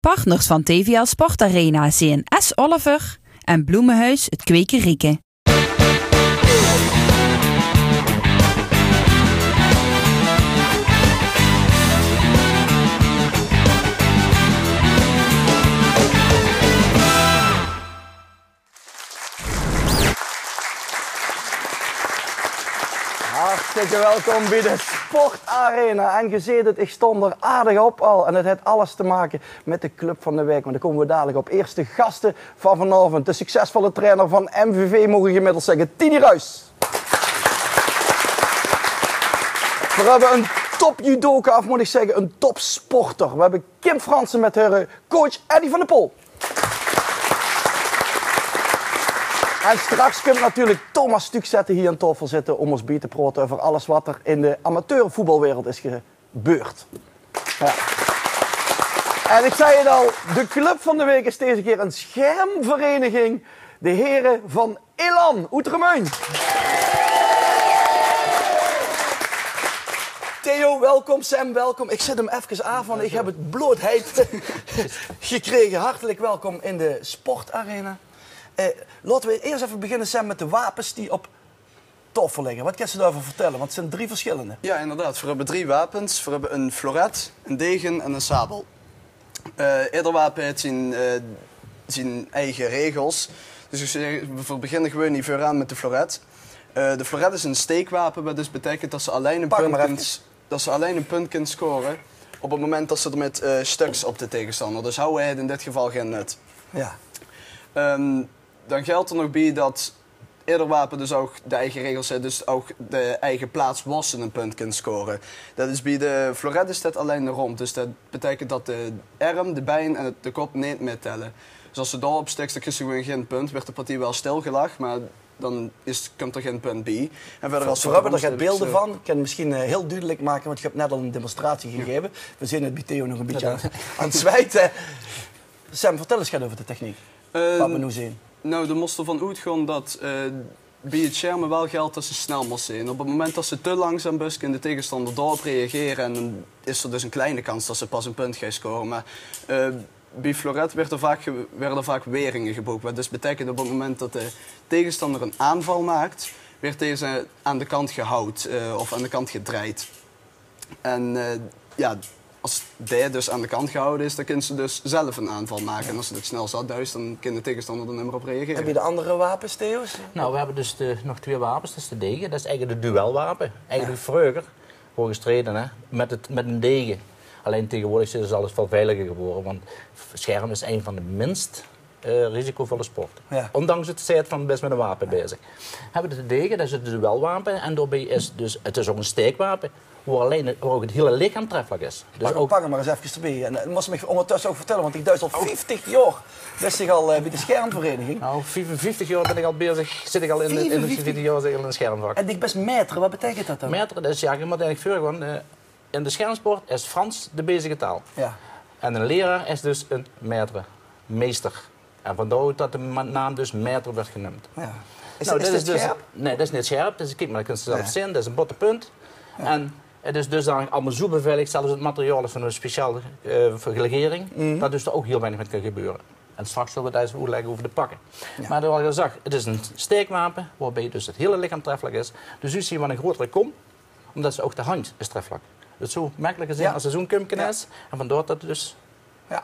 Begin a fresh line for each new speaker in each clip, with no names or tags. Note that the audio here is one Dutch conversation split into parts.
Partners van TVL Sportarena zijn S. Oliver en Bloemenhuis het Kwekerieke.
Hartstikke welkom bij de Sportarena. En je ziet het, ik stond er aardig op al. En het heeft alles te maken met de club van de week. Maar daar komen we dadelijk op. Eerste gasten van vanavond. De succesvolle trainer van MVV, mogen je inmiddels zeggen, Tini Ruijs. We hebben een top judoka, of moet ik zeggen, een topsporter. We hebben Kim Fransen met haar coach Eddie van der Pol. En straks komt natuurlijk Thomas Stukzetten hier aan tafel zitten om ons bij te praten over alles wat er in de amateurvoetbalwereld is gebeurd. Ja. En ik zei het al, de club van de week is deze keer een schermvereniging. De heren van Elan, Oetermeun. Theo, welkom. Sam, welkom. Ik zet hem even aan, van ik heb het blootheid gekregen. Hartelijk welkom in de Sportarena. Laten we eerst even beginnen, Sam, met de wapens die op tafel liggen. Wat kan je daarover vertellen? Want het zijn 3 verschillende.
Ja, inderdaad. We hebben 3 wapens. We hebben een floret, een degen en een sabel. Ieder wapen heeft zijn eigen regels. Dus we beginnen gewoon niet ver aan met de floret. De floret is een steekwapen, wat dus betekent dat ze alleen een punt kunnen scoren op het moment dat ze er met stuks op de tegenstander. Dus houden heeft in dit geval geen nut.
Ja.
Dan geldt er nog bij dat ieder wapen dus ook de eigen regels heeft, dus ook de eigen plaats was een punt kunt scoren. Dat is bij de floret is dat alleen de romp. Dus dat betekent dat de arm, de been en de kop niet meetellen. Dus als ze daar op stikt, dan krijg je gewoon geen punt. Werd de partij wel stilgelegd, maar dan komt er geen punt bij. En verder als
we hebben er geen beelden van. Ik kan het misschien heel duidelijk maken, want je hebt net al een demonstratie gegeven. We zien het bij Theo nog een beetje aan het zwijten. Sam, vertel eens over de techniek. Wat we nu zien.
Nou, de moest ervan uitgaan dat bij het schermen wel geldt dat ze snel moesten zijn. Op het moment dat ze te langzaam busken en de tegenstander daarop reageren, en dan is er dus een kleine kans dat ze pas een punt gaan scoren. Maar bij floret werden er vaak weringen geboekt. Wat dus betekent op het moment dat de tegenstander een aanval maakt, werd deze aan de kant gehouden of aan de kant gedraaid. En als die dus aan de kant gehouden is, dan kunnen ze dus zelf een aanval maken. Ja. En als ze het snel zat duist, dan kan de tegenstander er niet meer op reageren.
Heb je de andere wapens, Theo's?
Nou, we hebben dus nog 2 wapens. Dat is de degen, dat is eigenlijk de duelwapen. Eigenlijk vroeger, voor gestreden, hè, met een degen. Alleen tegenwoordig is alles veel veiliger geworden, want scherm is een van de minst risicovolle sporten. Ja. Ondanks het feit van best met een wapen bezig. Hebben we de degen, dat is het duelwapen. En daarbij is het is ook een steekwapen. Waar ook het hele lichaam treffelijk is. Dus
pak hem maar eens even erbij. En dat moest me ondertussen ook vertellen, want ik duis al 50 jaar. Wist ik al bij de schermvereniging.
Nou, 55 jaar ben ik al bezig. Zit ik al in de 50 jaar in een schermvak.
En ik best meter, wat betekent dat dan?
Meter, dat is je moet eigenlijk voor in de schermsport is Frans de bezige taal. Ja. En een leraar is dus een maître, meester. En vandaar dat de naam dus maître werd genoemd. Ja.
Is dit dus scherp?
Nee, dat is niet scherp. Dus, kijk maar, dat kun je zelf zien. Dat is een botte punt. Ja. En het is dus dan allemaal zo beveiligd, zelfs het materiaal is van een speciale legering, dat dus er ook heel weinig met kan gebeuren. En straks zullen we het eens uitleggen over de pakken. Ja. Maar zoals je zag, het is een steekwapen, waarbij dus het hele lichaam treffelijk is. Dus u ziet wat een grotere kom, omdat ze ook de hand is treffelijk. Dus zo makkelijk gezien als er zo'n kumpje is. En vandaar dat dus... Ja.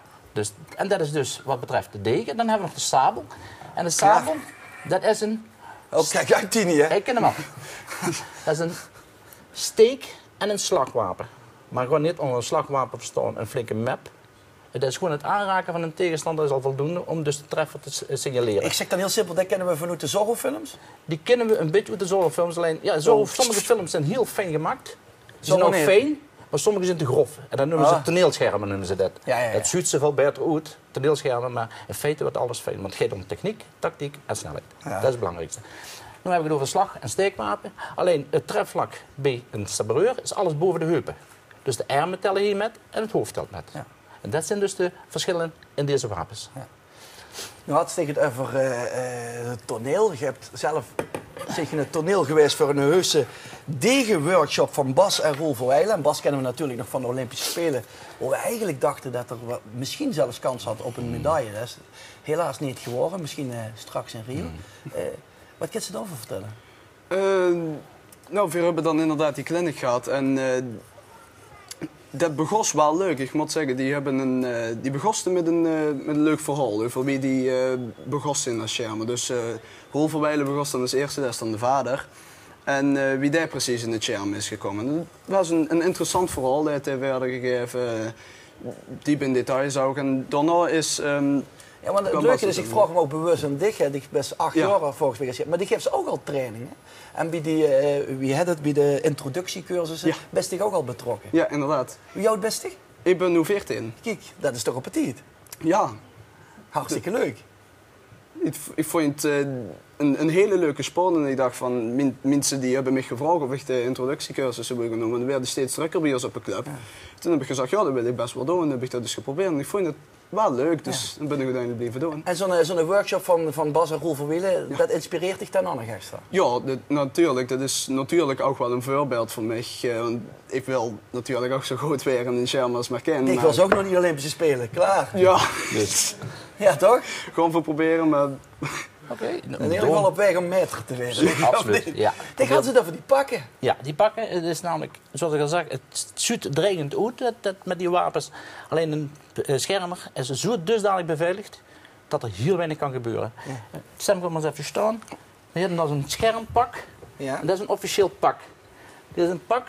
En dat is dus wat betreft de degen. Dan hebben we nog de sabel. En de sabel, dat is een...
Oh, kijk uit, Tini, hè?
Ik ken hem al. Dat is een steek en een slagwapen. Maar gewoon niet onder een slagwapen verstaan een flinke map. Het is gewoon het aanraken van een tegenstander is al voldoende om dus de treffer te signaleren.
Ik zeg dan heel simpel, dat kennen we vanuit de Zorro-films?
Die kennen we een beetje uit de Zorro-films. Alleen, ja, sommige films zijn heel fijn gemaakt. Ze zijn ook fijn, maar sommige zijn te grof. En dan noemen ze toneelschermen, noemen ze dat. Ja. Dat ziet ze veel beter uit, toneelschermen, maar in feite wordt alles fijn. Want het gaat om techniek, tactiek en snelheid. Ja. Dat is het belangrijkste. Nu hebben we het over slag- en steekwapen. Alleen het trefvlak bij een sabreur is alles boven de heupen. Dus de armen tellen hier met en het hoofd telt met. Ja. En dat zijn dus de verschillen in deze wapens. Ja.
Nu had je het over het toneel. Je hebt zelf zeg je het toneel geweest voor een heuse degenworkshop van Bas en Roel Verwijlen. En Bas kennen we natuurlijk nog van de Olympische Spelen. Waar we eigenlijk dachten dat er misschien zelfs kans had op een medaille. Dat is helaas niet geworden. Misschien straks in Rio. Wat kan je daarover vertellen?
Nou, we hebben dan inderdaad die clinic gehad. En dat begon wel leuk. Ik moet zeggen, die begosten met een leuk verhaal. Over wie die begost in als schermen. Dus Roel Verwijlen begost dan als eerste, dat is dan de vader. En wie daar precies in het scherm is gekomen. Dat was een interessant verhaal dat hij werd gegeven. Diep in details ook. En daarna is...
ja, want het leuke is, ik vraag hem ook bewust aan dich. Die best 8 jaar volgens mij. Maar die geeft ze ook al trainingen. En bij bij de introductiecursussen, best ik ook al betrokken.
Ja, inderdaad.
Wie oud best ik?
Ik ben nu 14.
Kijk, dat is toch op het
Ja.
Hartstikke leuk.
Ik vond het een hele leuke sport en ik dacht van, mensen die hebben me gevraagd of ik de introductiecursussen wil gaan doen. En er werden steeds drukker bij ons op de club. Ja. Toen heb ik gezegd, ja, dat wil ik best wel doen. En heb ik dat dus geprobeerd en ik vond het wel leuk, dus dan ben ik uiteindelijk blijven doen.
En zo'n workshop van Bas en Roel Verwijlen, dat inspireert dich dan nog extra?
Ja, natuurlijk. Dat is natuurlijk ook wel een voorbeeld voor mij. Ik wil natuurlijk ook zo goed weer in een scherm als maar ken.
Ik wil ze ook nog niet Olympische Spelen, klaar.
Ja.
Ja, toch?
Gewoon voor proberen, maar...
In ieder geval op weg om meter te werden.
Absoluut, ja.
Dan gaan ze dat voor die pakken.
Ja, die pakken, het is namelijk, zoals ik al zei, het ziet dreigend uit met die wapens. Alleen een schermer is zo dusdanig beveiligd dat er heel weinig kan gebeuren. Ja. Stem maar eens even staan. We hebben dan een schermpak. Ja. En dat is een officieel pak. Dit is een pak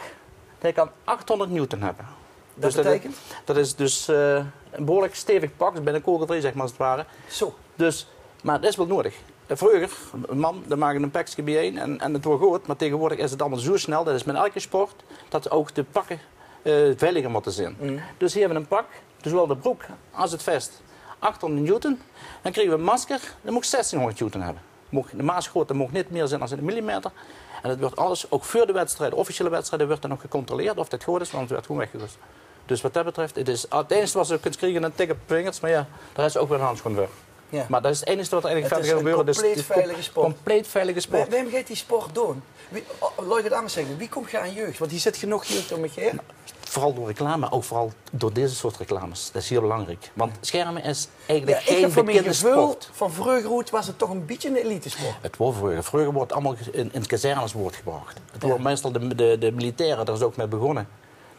dat kan 800 newton hebben.
Dat betekent?
Dat is dus een behoorlijk stevig pak, bij een kogelvrij zeg maar als het ware.
Zo.
Dus, maar dat is wel nodig. Vroeger, een man, dan maken een pakje bijeen en het wordt goed, maar tegenwoordig is het allemaal zo snel, dat is met elke sport, dat ook de pakken veiliger moeten zijn. Dus hier hebben we een pak, dus zowel de broek als het vest, 800 newton. Dan krijgen we een masker, dat moet 1600 newton hebben. De maasgrootte mag niet meer zijn dan een millimeter. En dat wordt alles, ook voor de wedstrijden, officiële wedstrijden, wordt er nog gecontroleerd of dat goed is, want het werd gewoon weggerust. Dus wat dat betreft, het is het enige wat je kunt krijgen een tik op de vingers, maar ja, daar is ook weer een handschoen voor. Ja. Maar dat is het enige wat er eigenlijk verder gaat gebeuren.
Het is een compleet veilige sport.
Compleet veilige sport.
Waarom gaat die sport doen? Laat ik het anders zeggen. Wie komt je aan jeugd? Want hier zit genoeg jeugd om je heen.
Vooral door reclame, maar ook vooral door deze soort reclames. Dat is heel belangrijk. Want schermen is eigenlijk geen bekende sport.
Van vroeger was het toch een beetje een elite sport?
Het was vroeger. Vroeger wordt het allemaal in kazernes gebracht. Het wordt meestal de militairen, daar is ook mee begonnen,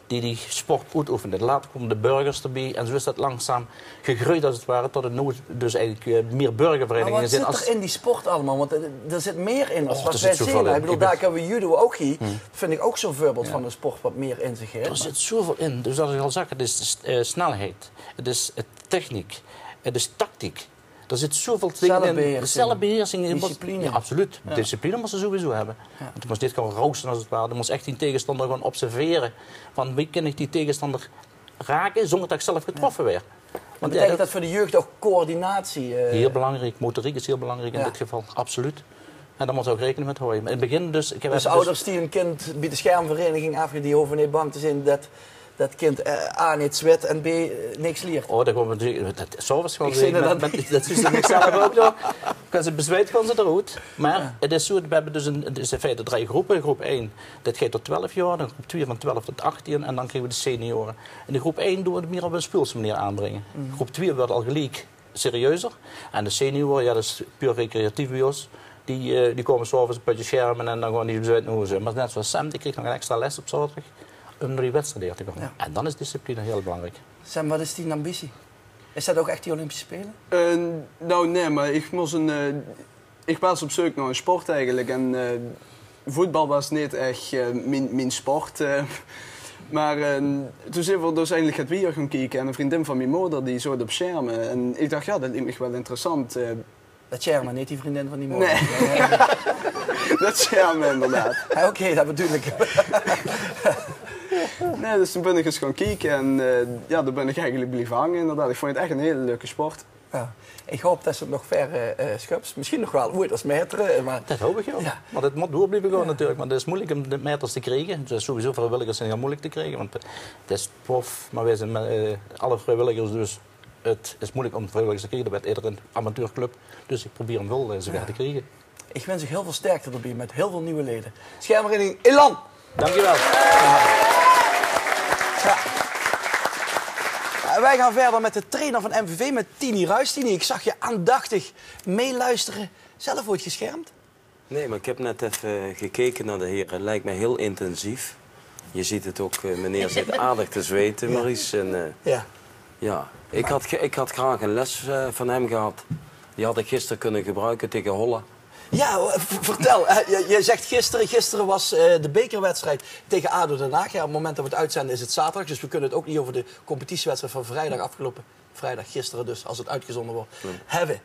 die sport uitoefenden. Later komen de burgers erbij en zo is dat langzaam gegroeid als het ware tot het nu dus eigenlijk meer burgerverenigingen zijn.
Maar wat zit er in die sport allemaal? Want er zit meer in als wat wij zien. Ik bedoel, daar hebben we judo ook hier. Dat vind ik ook zo'n voorbeeld van een sport wat meer in zich heeft.
Er zit zoveel in. Dus als ik al zeg, het is snelheid, het is techniek, het is tactiek. Er zit zoveel dingen in. Zelfbeheersing.
Discipline.
Ja, absoluut. Ja. Discipline moet ze sowieso hebben. Ja. Want je moest dit gewoon roosteren als het ware. Je moest echt die tegenstander gewoon observeren. Van wie kan ik die tegenstander raken zonder dat ik zelf getroffen werd.
Want betekent dat voor de jeugd ook coördinatie?
Heel belangrijk. Motoriek is heel belangrijk in dit geval. Absoluut. En daar moet je ook rekening mee houden. In het begin dus...
Dus ouders die een kind bij de schermvereniging afgeven, die hoeven niet bang te zijn dat kind A niet zwet en B niks leert.
Oh, dat komt natuurlijk. Zo was gewoon. Dat is ik zelf ook nog. Als ze bezweet, gaan ze eruit. Maar het is zo, we hebben dus het is in feite 3 groepen. Groep 1, dat gaat tot 12 jaar. Dan groep 2 van 12 tot 18. En dan krijgen we de senioren. En de groep 1 doen we het meer op een speelse manier aanbrengen. Groep 2 wordt al gelijk serieuzer. En de senioren, ja, dat is puur recreatief bij ons. Die komen s'avonds een beetje schermen en dan gewoon die bezweet naar huis. Maar net zoals Sam, die krijgt nog een extra les op zaterdag om naar die wedstrijden te komen. Ja. En dan is discipline heel belangrijk.
Sam, wat is die ambitie? Is dat ook echt die Olympische Spelen?
Nou nee, maar ik was op zoek naar een sport eigenlijk. En voetbal was niet echt mijn sport. Maar toen zijn we dus eigenlijk het weer gaan kijken. En een vriendin van mijn moeder die zo op schermen. En ik dacht, ja, dat lijkt me wel interessant.
Dat schermen, niet die vriendin van die moeder?
Nee. Dat schermen inderdaad.
Oké, dat bedoel ik.
Nee, dus toen ben ik eens gaan kijken en ja, daar ben ik eigenlijk blijven hangen inderdaad. Ik vond het echt een hele leuke sport.
Ja. Ik hoop dat ze het nog ver schups. Misschien nog wel ooit als meteren. Maar...
Dat hoop ik wel. Ja. Maar het moet door blijven gaan natuurlijk. Maar het is moeilijk om de meters te krijgen. Dus sowieso vrijwilligers zijn heel moeilijk te krijgen. Want het is prof, maar wij zijn met alle vrijwilligers dus. Het is moeilijk om vrijwilligers te krijgen. Dat werd eerder een amateurclub. Dus ik probeer hem wel zover te krijgen.
Ik wens u heel veel sterkte erbij met heel veel nieuwe leden. Schermvereniging Elan.
Dankjewel.
Ja. Wij gaan verder met de trainer van MVV, met Tini Ruijs. Tini, ik zag je aandachtig meeluisteren. Zelf ooit geschermd?
Nee, maar ik heb net even gekeken naar de heren. Lijkt me heel intensief. Je ziet het ook, meneer zit aardig te zweten, Maurice. En, ja, ik had graag een les van hem gehad. Die had ik gisteren kunnen gebruiken tegen Holla.
Ja, vertel. Je zegt gisteren was de bekerwedstrijd tegen ADO Den Haag. Ja, op het moment dat we het uitzenden is het zaterdag. Dus we kunnen het ook niet over de competitiewedstrijd van vrijdag afgelopen. Vrijdag, gisteren dus, als het uitgezonden wordt, hebben.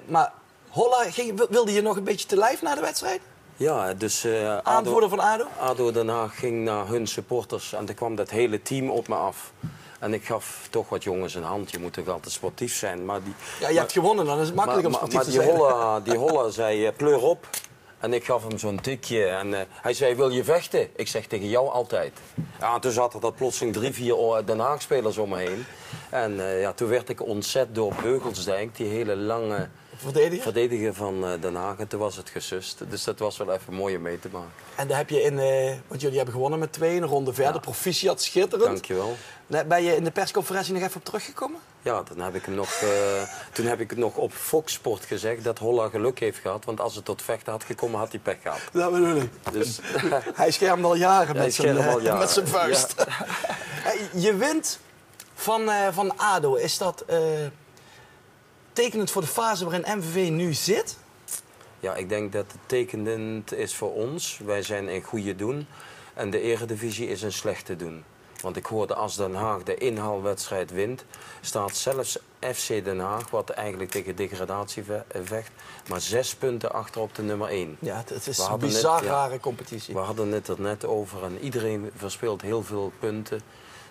Maar Holla, wilde je nog een beetje te lijf na de wedstrijd?
Ja, dus
aanvoerder van ADO?
ADO Den Haag ging naar hun supporters en toen kwam dat hele team op me af. En ik gaf toch wat jongens een hand. Je moet toch altijd sportief zijn. Maar
je hebt gewonnen, dan is het makkelijk om sportief te zijn.
Maar die Holla zei, pleur op. En ik gaf hem zo'n tikje. En hij zei, wil je vechten? Ik zeg tegen jou altijd. Ja, en toen zaten er plotseling 3, 4 Den Haag-spelers om me heen. En ja, toen werd ik ontzet door Beugelsdijk, die hele lange verdediger van Den Haag. En toen was het gesust. Dus dat was wel even mooi om mee te maken.
En daar heb je want jullie hebben gewonnen met 2, een ronde verder. Ja. Proficiat, schitterend.
Dankjewel.
Ben je in de persconferentie nog even op teruggekomen?
Ja, dan heb ik hem nog, toen heb ik het nog op Fox Sport gezegd dat Holla geluk heeft gehad. Want als het tot vechten had gekomen, had hij pech gehad.
Dat bedoel ik.
Dus,
hij schermt al jaren met zijn vuist. Ja. Je wint van ADO. Is dat tekenend voor de fase waarin MVV nu zit?
Ja, ik denk dat het tekenend is voor ons. Wij zijn in goede doen. En de Eredivisie is een slechte doen. Want ik hoorde als Den Haag de inhaalwedstrijd wint, staat zelfs FC Den Haag, wat eigenlijk tegen degradatie vecht, maar 6 punten achter op de nummer 1.
Ja, het is een bizar rare competitie.
We hadden het er net over en iedereen verspeelt heel veel punten.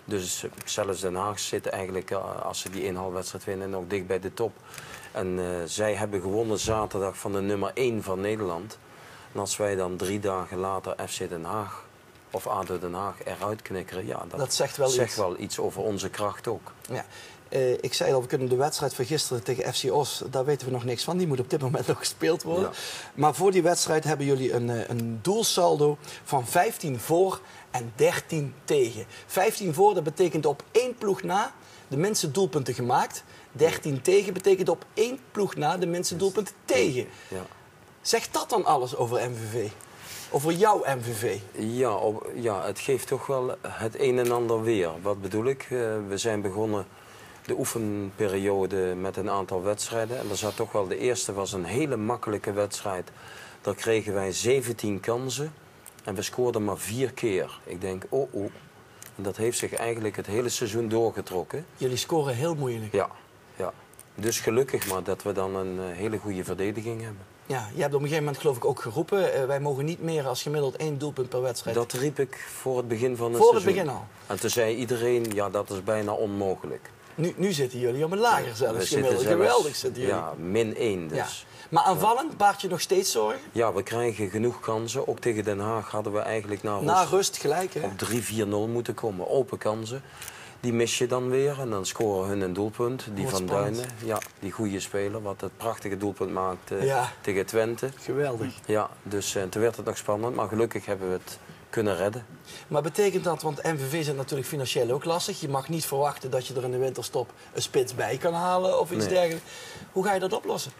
Dus zelfs Den Haag zit eigenlijk, als ze die inhaalwedstrijd winnen, nog dicht bij de top. En zij hebben gewonnen zaterdag van de nummer 1 van Nederland. En als wij dan 3 dagen later FC Den Haag of ADO Den Haag eruit knikkeren, ja, dat zegt wel iets over onze kracht ook.
Ja. Ik zei al, we kunnen de wedstrijd van gisteren tegen FC Os, daar weten we nog niks van. Die moet op dit moment nog gespeeld worden. Ja. Maar voor die wedstrijd hebben jullie een doelsaldo van 15 voor en 13 tegen. 15 voor, dat betekent op 1 ploeg na de minste doelpunten gemaakt. 13 tegen betekent op 1 ploeg na de minste doelpunten tegen. Ja. Zegt dat dan alles over MVV? Over jouw MVV?
Ja, het geeft toch wel het een en ander weer. Wat bedoel ik? We zijn begonnen de oefenperiode met een aantal wedstrijden. En er zat toch wel, de eerste was een hele makkelijke wedstrijd. Daar kregen wij 17 kansen en we scoorden maar 4 keer. Ik denk, En dat heeft zich eigenlijk het hele seizoen doorgetrokken.
Jullie scoren heel moeilijk.
Ja. Dus gelukkig maar dat we dan een hele goede verdediging hebben.
Ja, je hebt op een gegeven moment geloof ik ook geroepen, wij mogen niet meer als gemiddeld 1 doelpunt per wedstrijd.
Dat riep ik voor het begin van het seizoen.
Voor het begin al?
En toen zei iedereen, ja, dat is bijna onmogelijk.
Nu zitten jullie op een lager zelfs gemiddeld. Geweldig zitten jullie.
Ja, -1 dus. Ja.
Maar aanvallend baart je nog steeds zorgen?
Ja, we krijgen genoeg kansen. Ook tegen Den Haag hadden we eigenlijk
na rust gelijk, hè?
Op 3-4-0 moeten komen. Open kansen. Die mis je dan weer en dan scoren hun een doelpunt. Die Van Duinen, ja, die goede speler, wat het prachtige doelpunt maakt tegen Twente.
Geweldig.
Ja, dus toen werd het nog spannend, maar gelukkig hebben we het kunnen redden.
Maar betekent dat, want MVV zit natuurlijk financieel ook lastig. Je mag niet verwachten dat je er in de winterstop een spits bij kan halen of iets dergelijks. Hoe ga je dat oplossen?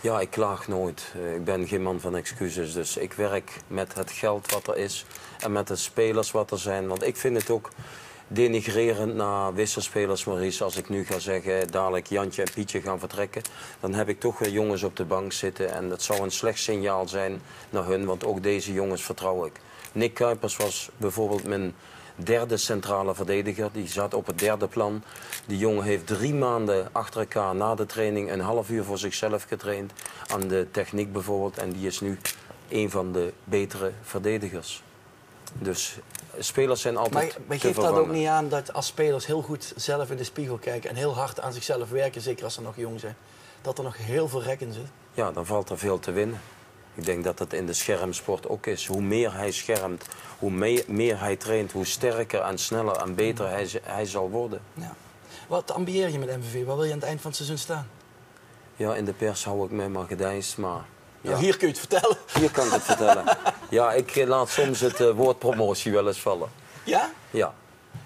Ja, ik klaag nooit. Ik ben geen man van excuses. Dus ik werk met het geld wat er is en met de spelers wat er zijn. Want ik vind het ook denigrerend naar wisselspelers, Maurice. Als ik nu ga zeggen, dadelijk Jantje en Pietje gaan vertrekken, dan heb ik toch weer jongens op de bank zitten. En dat zou een slecht signaal zijn naar hun, want ook deze jongens vertrouw ik. Nick Kuipers was bijvoorbeeld mijn derde centrale verdediger. Die zat op het derde plan. Die jongen heeft 3 maanden achter elkaar na de training een half uur voor zichzelf getraind. Aan de techniek bijvoorbeeld. En die is nu een van de betere verdedigers. Dus spelers zijn altijd
Maar geeft dat ook niet aan dat als spelers heel goed zelf in de spiegel kijken en heel hard aan zichzelf werken, zeker als ze nog jong zijn, dat er nog heel veel rek in zit?
Ja, dan valt er veel te winnen. Ik denk dat het in de schermsport ook is. Hoe meer hij schermt, hoe meer hij traint, hoe sterker en sneller en beter hij zal worden.
Ja. Wat ambieer je met MVV? Waar wil je aan het eind van het seizoen staan?
Ja, in de pers hou ik mij maar gedijst, maar
Nou, hier kun je het vertellen.
Hier kan ik het vertellen. Ja, ik laat soms het woord promotie wel eens vallen.
Ja?
Ja.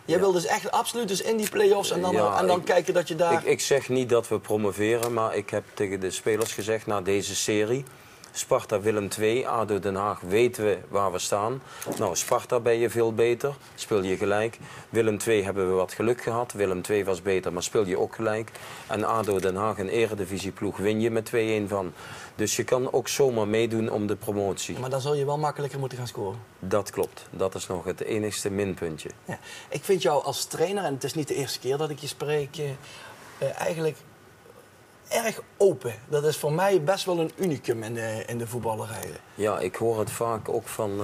Jij wil dus echt absoluut dus in die play-offs en dan,
Ja,
en dan kijken dat je daar...
Ik zeg niet dat we promoveren, maar ik heb tegen de spelers gezegd na deze serie... Sparta Willem II, ADO Den Haag, weten we waar we staan. Nou, Sparta ben je veel beter, speel je gelijk. Willem II hebben we wat geluk gehad. Willem II was beter, maar speel je ook gelijk. En ADO Den Haag, een eredivisieploeg, win je met 2-1 van. Dus je kan ook zomaar meedoen om de promotie.
Maar dan zul je wel makkelijker moeten gaan scoren.
Dat klopt. Dat is nog het enigste minpuntje.
Ja. Ik vind jou als trainer, en het is niet de eerste keer dat ik je spreek, eigenlijk erg open. Dat is voor mij best wel een unicum in de voetballerij.
Ja, ik hoor het vaak ook van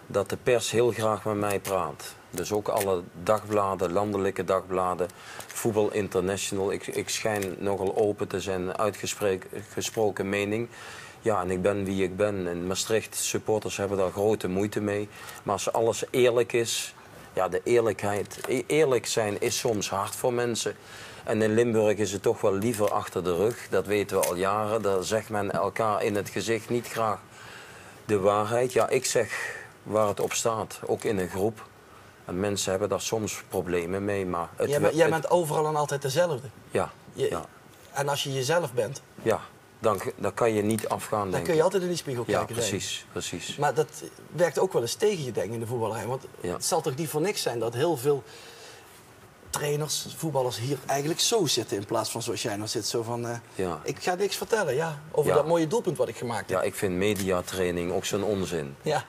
dat de pers heel graag met mij praat. Dus ook alle dagbladen, landelijke dagbladen, Voetbal International. Ik schijn nogal open te zijn, uitgesproken mening. Ja, en ik ben wie ik ben. En Maastricht supporters hebben daar grote moeite mee. Maar als alles eerlijk is, ja, de eerlijkheid. Eerlijk zijn is soms hard voor mensen. En in Limburg is het toch wel liever achter de rug. Dat weten we al jaren. Daar zegt men elkaar in het gezicht niet graag de waarheid. Ja, ik zeg waar het op staat, ook in een groep. En mensen hebben daar soms problemen mee, maar...
Jij bent overal en altijd dezelfde.
Ja, ja.
En als je jezelf bent...
Ja, dan kan je niet afgaan,
Dan kun je altijd in die spiegel kijken,
ja, precies, precies.
Maar dat werkt ook wel eens tegen je, denk ik, in de voetballerij. Want het zal toch niet voor niks zijn dat heel veel trainers, voetballers hier eigenlijk zo zitten in plaats van zoals jij nou zit. Zo van, ik ga niks vertellen over dat mooie doelpunt wat ik gemaakt heb.
Ja, ik vind mediatraining ook zo'n onzin.
Ja.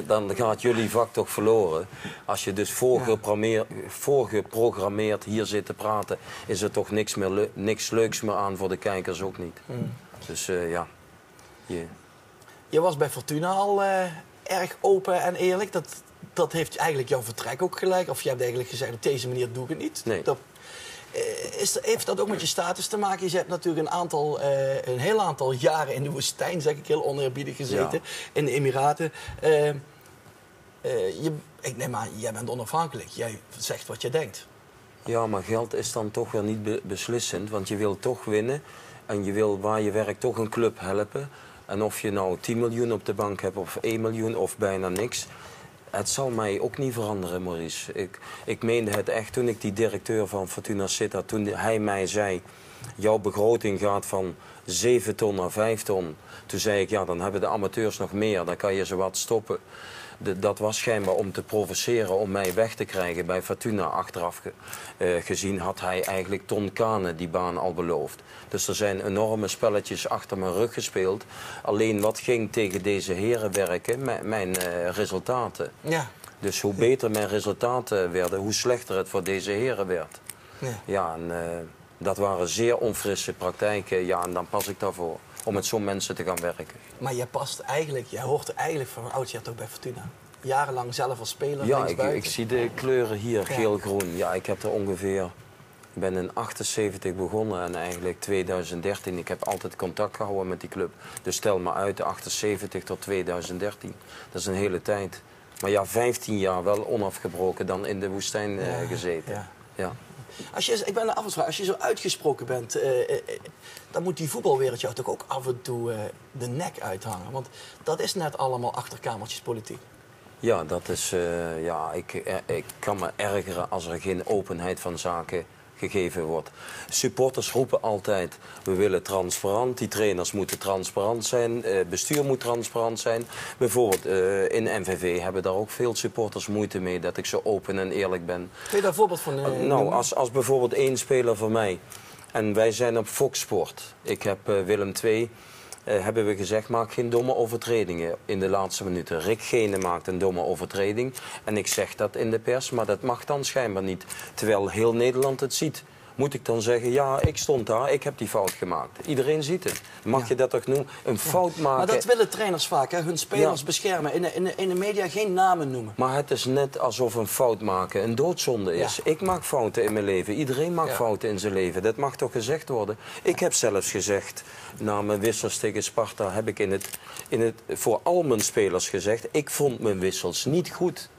Dan gaat jullie vak toch verloren. Als je dus voorgeprogrammeerd hier zit te praten, is er toch niks leuks meer aan voor de kijkers ook niet. Dus ja.
Je was bij Fortuna al erg open en eerlijk. Dat heeft eigenlijk jouw vertrek ook gelijk. Of je hebt eigenlijk gezegd, op deze manier doe ik het niet.
Nee.
Heeft dat ook met je status te maken? Je hebt natuurlijk een heel aantal jaren in de woestijn, zeg ik heel oneerbiedig gezeten. Ja. In de Emiraten. Ik neem aan, jij bent onafhankelijk. Jij zegt wat je denkt.
Ja, maar geld is dan toch wel niet beslissend. Want je wil toch winnen. En je wil waar je werkt toch een club helpen. En of je nou 10 miljoen op de bank hebt of 1 miljoen of bijna niks. Het zal mij ook niet veranderen, Maurice. Ik meende het echt toen ik die directeur van Fortuna Sittard, toen hij mij zei, jouw begroting gaat van 7 ton naar 5 ton. Toen zei ik, ja, dan hebben de amateurs nog meer, dan kan je ze wat stoppen. Dat was schijnbaar om te provoceren, om mij weg te krijgen bij Fortuna. Achteraf gezien had hij eigenlijk Ton Kane die baan al beloofd. Dus er zijn enorme spelletjes achter mijn rug gespeeld. Alleen wat ging tegen deze heren werken? Mijn resultaten.
Ja.
Dus hoe beter mijn resultaten werden, hoe slechter het voor deze heren werd. Ja, en dat waren zeer onfrisse praktijken. Ja, en dan pas ik daarvoor. Om met zo'n mensen te gaan werken.
Maar jij hoort eigenlijk van oudsher toch bij Fortuna? Jarenlang zelf als speler.
Ja, ik zie de kleuren hier, geel-groen. Ja, ik heb er ongeveer... Ik ben in 78 begonnen en eigenlijk 2013. Ik heb altijd contact gehouden met die club. Dus stel maar uit, de 78 tot 2013. Dat is een hele tijd. Maar ja, 15 jaar wel onafgebroken dan in de woestijn gezeten. Ja.
Ik ben af en toe, als je zo uitgesproken bent, dan moet die voetbalwereld jou toch ook af en toe de nek uithangen. Want dat is net allemaal achterkamertjespolitiek.
Ja, dat is, ik kan me ergeren als er geen openheid van zaken gegeven wordt. Supporters roepen altijd, we willen transparant, die trainers moeten transparant zijn, bestuur moet transparant zijn. Bijvoorbeeld in NVV hebben daar ook veel supporters moeite mee dat ik zo open en eerlijk ben.
Kun je daar een voorbeeld van
nou, als bijvoorbeeld één speler voor mij, en wij zijn op Fox Sport, ik heb Willem II, hebben we gezegd, maak geen domme overtredingen in de laatste minuten. Rick Gene maakt een domme overtreding. En ik zeg dat in de pers, maar dat mag dan schijnbaar niet. Terwijl heel Nederland het ziet. Moet ik dan zeggen, ja, ik stond daar, ik heb die fout gemaakt. Iedereen ziet het. Mag je dat toch noemen? Een fout maken.
Maar dat willen trainers vaak, hè? Hun spelers beschermen. In de media geen namen noemen.
Maar het is net alsof een fout maken een doodzonde is. Ja. Ik maak fouten in mijn leven. Iedereen maakt fouten in zijn leven. Dat mag toch gezegd worden? Ik heb zelfs gezegd, na mijn wissels tegen Sparta, heb ik voor al mijn spelers gezegd, ik vond mijn wissels niet goed.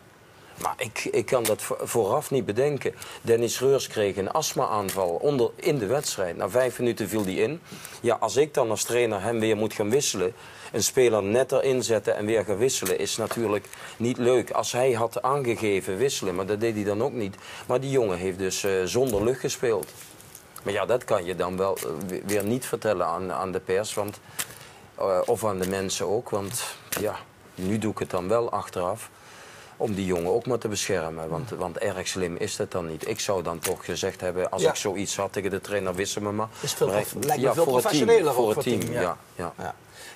Maar ik kan dat vooraf niet bedenken. Dennis Reurs kreeg een astma-aanval in de wedstrijd. Na 5 minuten viel hij in. Ja, als ik dan als trainer hem weer moet gaan wisselen, een speler net erin zetten en weer gaan wisselen, is natuurlijk niet leuk. Als hij had aangegeven wisselen, maar dat deed hij dan ook niet. Maar die jongen heeft dus zonder lucht gespeeld. Maar ja, dat kan je dan wel weer niet vertellen aan de pers, of aan de mensen ook. Want ja, nu doe ik het dan wel achteraf. Om die jongen ook maar te beschermen. Want erg slim is dat dan niet. Ik zou dan toch gezegd hebben, als ik zoiets had tegen de trainer, wissel me maar.
Lijkt me veel professioneler
voor het team.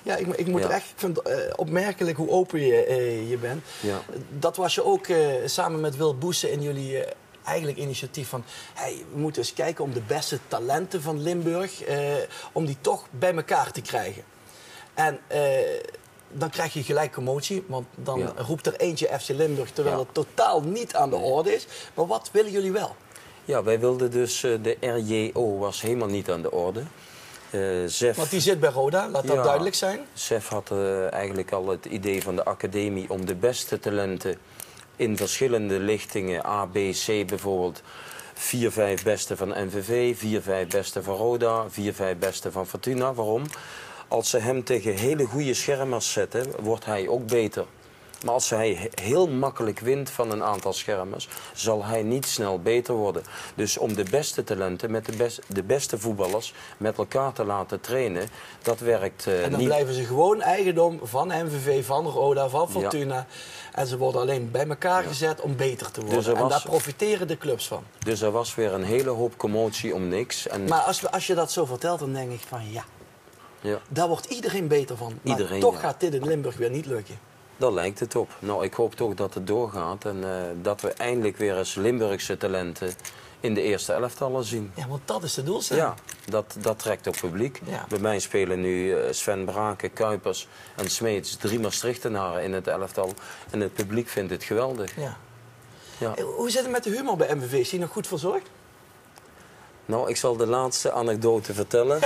Ja, ik moet er echt, ik vind het opmerkelijk hoe open je bent. Ja. Dat was je ook samen met Wil Boesse in jullie eigenlijk initiatief van, hey, we moeten eens kijken om de beste talenten van Limburg, om die toch bij elkaar te krijgen. En dan krijg je gelijk commotie, want dan roept er eentje FC Limburg, terwijl het totaal niet aan de orde is. Maar wat willen jullie wel?
Ja, wij wilden dus, de RJO was helemaal niet aan de orde.
Want die zit bij Roda, laat dat duidelijk zijn.
Sef had eigenlijk al het idee van de academie om de beste talenten in verschillende lichtingen, A, B, C bijvoorbeeld, 4, 5 beste van NVV, 4, 5 beste van Roda, 4, 5 beste van Fortuna. Waarom? Als ze hem tegen hele goede schermers zetten, wordt hij ook beter. Maar als hij heel makkelijk wint van een aantal schermers, zal hij niet snel beter worden. Dus om de beste talenten met de beste voetballers met elkaar te laten trainen, dat werkt niet.
En dan blijven ze gewoon eigendom van NVV, van Roda, van Fortuna. Ja. En ze worden alleen bij elkaar gezet om beter te worden. Dus en daar profiteren de clubs van.
Dus er was weer een hele hoop commotie om niks. En
maar als je dat zo vertelt, dan denk ik van ja, daar wordt iedereen beter van. Maar toch gaat dit in Limburg weer niet lukken.
Daar lijkt het op. Nou, ik hoop toch dat het doorgaat en dat we eindelijk weer eens Limburgse talenten in de eerste elftallen zien.
Ja, want dat is de doelstelling.
Ja, dat trekt ook publiek. Ja. Bij mij spelen nu Sven Braken, Kuipers en Smeets, 3 Maastrichtenaren in het elftal. En het publiek vindt het geweldig.
Ja. Ja. Hoe zit het met de humor bij MVV? Is die nog goed verzorgd?
Nou, ik zal de laatste anekdote vertellen.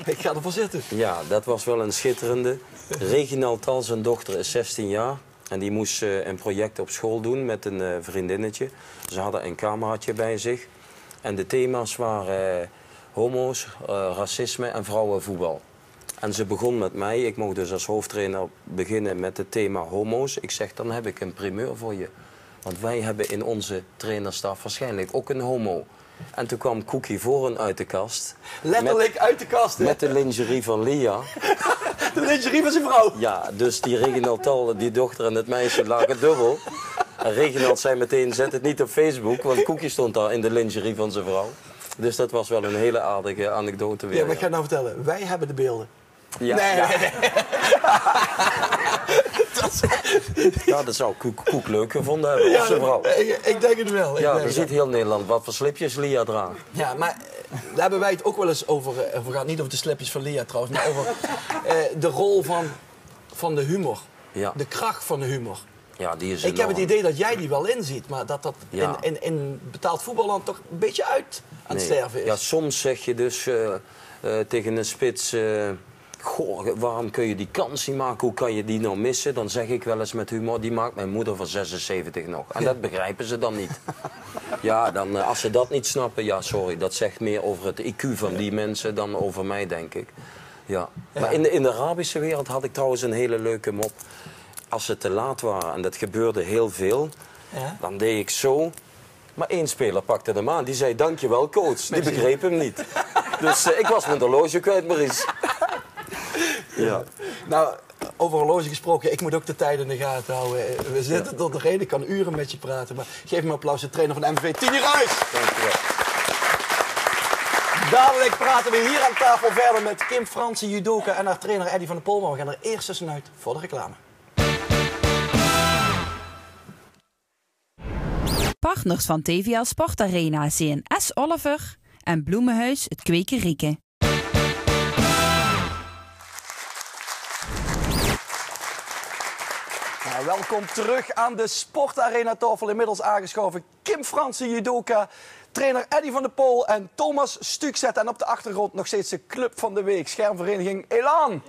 Ik ga ervoor zitten.
Ja, dat was wel een schitterende. Reginald Tal, zijn dochter, is 16 jaar. En die moest een project op school doen met een vriendinnetje. Ze hadden een cameraatje bij zich. En de thema's waren homo's, racisme en vrouwenvoetbal. En ze begon met mij. Ik mocht dus als hoofdtrainer beginnen met het thema homo's. Ik zeg, dan heb ik een primeur voor je. Want wij hebben in onze trainerstaf waarschijnlijk ook een homo. En toen kwam Cookie Voren uit de kast.
Letterlijk uit de kast, hè?
Met de lingerie van Lia.
De lingerie van zijn vrouw?
Ja, dus die Reginald Tal, die dochter en het meisje lagen dubbel. En Reginald zei meteen, zet het niet op Facebook, want Cookie stond daar in de lingerie van zijn vrouw. Dus dat was wel een hele aardige anekdote weer.
Ja, maar ik ga nou vertellen, wij hebben de beelden.
Ja,
nee.
Ja, dat zou Koek leuk gevonden hebben, of zijn vrouw.
Ik denk het wel.
Je ziet heel Nederland wat voor slipjes Lia draagt.
Ja, maar daar hebben wij het ook wel eens over. We gaan niet over de slipjes van Lia trouwens, maar over de rol van de humor. Ja. De kracht van de humor.
Ja, die is
ik heb het idee dat jij die wel inziet, maar dat in betaald voetballand toch een beetje uit aan het sterven is.
Ja, soms zeg je dus tegen een spits, goh, waarom kun je die kans niet maken? Hoe kan je die nou missen? Dan zeg ik wel eens met humor, die maakt mijn moeder van 76 nog. En dat begrijpen ze dan niet. Ja, dan, als ze dat niet snappen, ja, sorry. Dat zegt meer over het IQ van die mensen dan over mij, denk ik. Ja. Maar in de Arabische wereld had ik trouwens een hele leuke mop. Als ze te laat waren, en dat gebeurde heel veel, dan deed ik zo. Maar 1 speler pakte hem aan. Die zei, dankjewel coach. Die begreep hem niet. Dus ik was mijn horloge kwijt, Maurice.
Ja. Nou, over horloge gesproken, ik moet ook de tijd in de gaten houden. We zitten tot de reden, ik kan uren met je praten. Maar geef me een applaus, de trainer van de MVV, Tini Ruijs.
Dankjewel.
Dadelijk praten we hier aan tafel verder met Kim Fransen, judoka en haar trainer Eddy van der Pol. Maar we gaan er eerst tussenuit voor de reclame.
Partners van TVL Sportarena zijn S. Oliver en Bloemenhuis het Kwekerieke.
Nou, welkom terug aan de Sportarena tafel. Inmiddels aangeschoven Kim Fransen, judoka, trainer Eddy van der Pol en Thomas Stukzet. En op de achtergrond nog steeds de club van de week, schermvereniging Elan.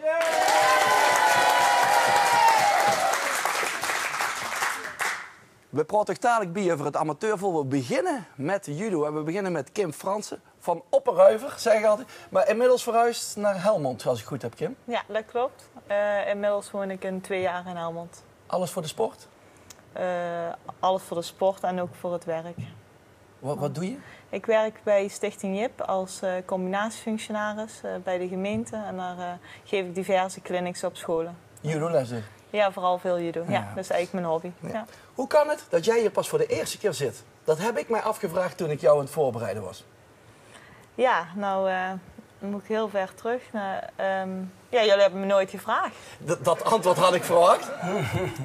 We praten dadelijk bij over het amateurvoetbal. We beginnen met judo en we beginnen met Kim Fransen van Opperhuiver, zeg ik altijd. Maar inmiddels verhuisd naar Helmond, als ik goed heb, Kim.
Ja, dat klopt. Inmiddels woon ik 2 jaar in Helmond.
Alles voor de sport?
Alles voor de sport en ook voor het werk.
Wat doe je?
Ik werk bij Stichting JIP als combinatiefunctionaris bij de gemeente. En daar geef ik diverse clinics op scholen.
Judo-lessen?
Ja, vooral veel judo. Ja,
Ja.
dat is eigenlijk mijn hobby.
Ja.
Ja.
Hoe kan het dat jij hier pas voor de eerste keer zit? Dat heb ik mij afgevraagd toen ik jou aan het voorbereiden was.
Ja, nou dan moet ik heel ver terug. Ja, jullie hebben me nooit gevraagd.
Dat antwoord had ik verwacht.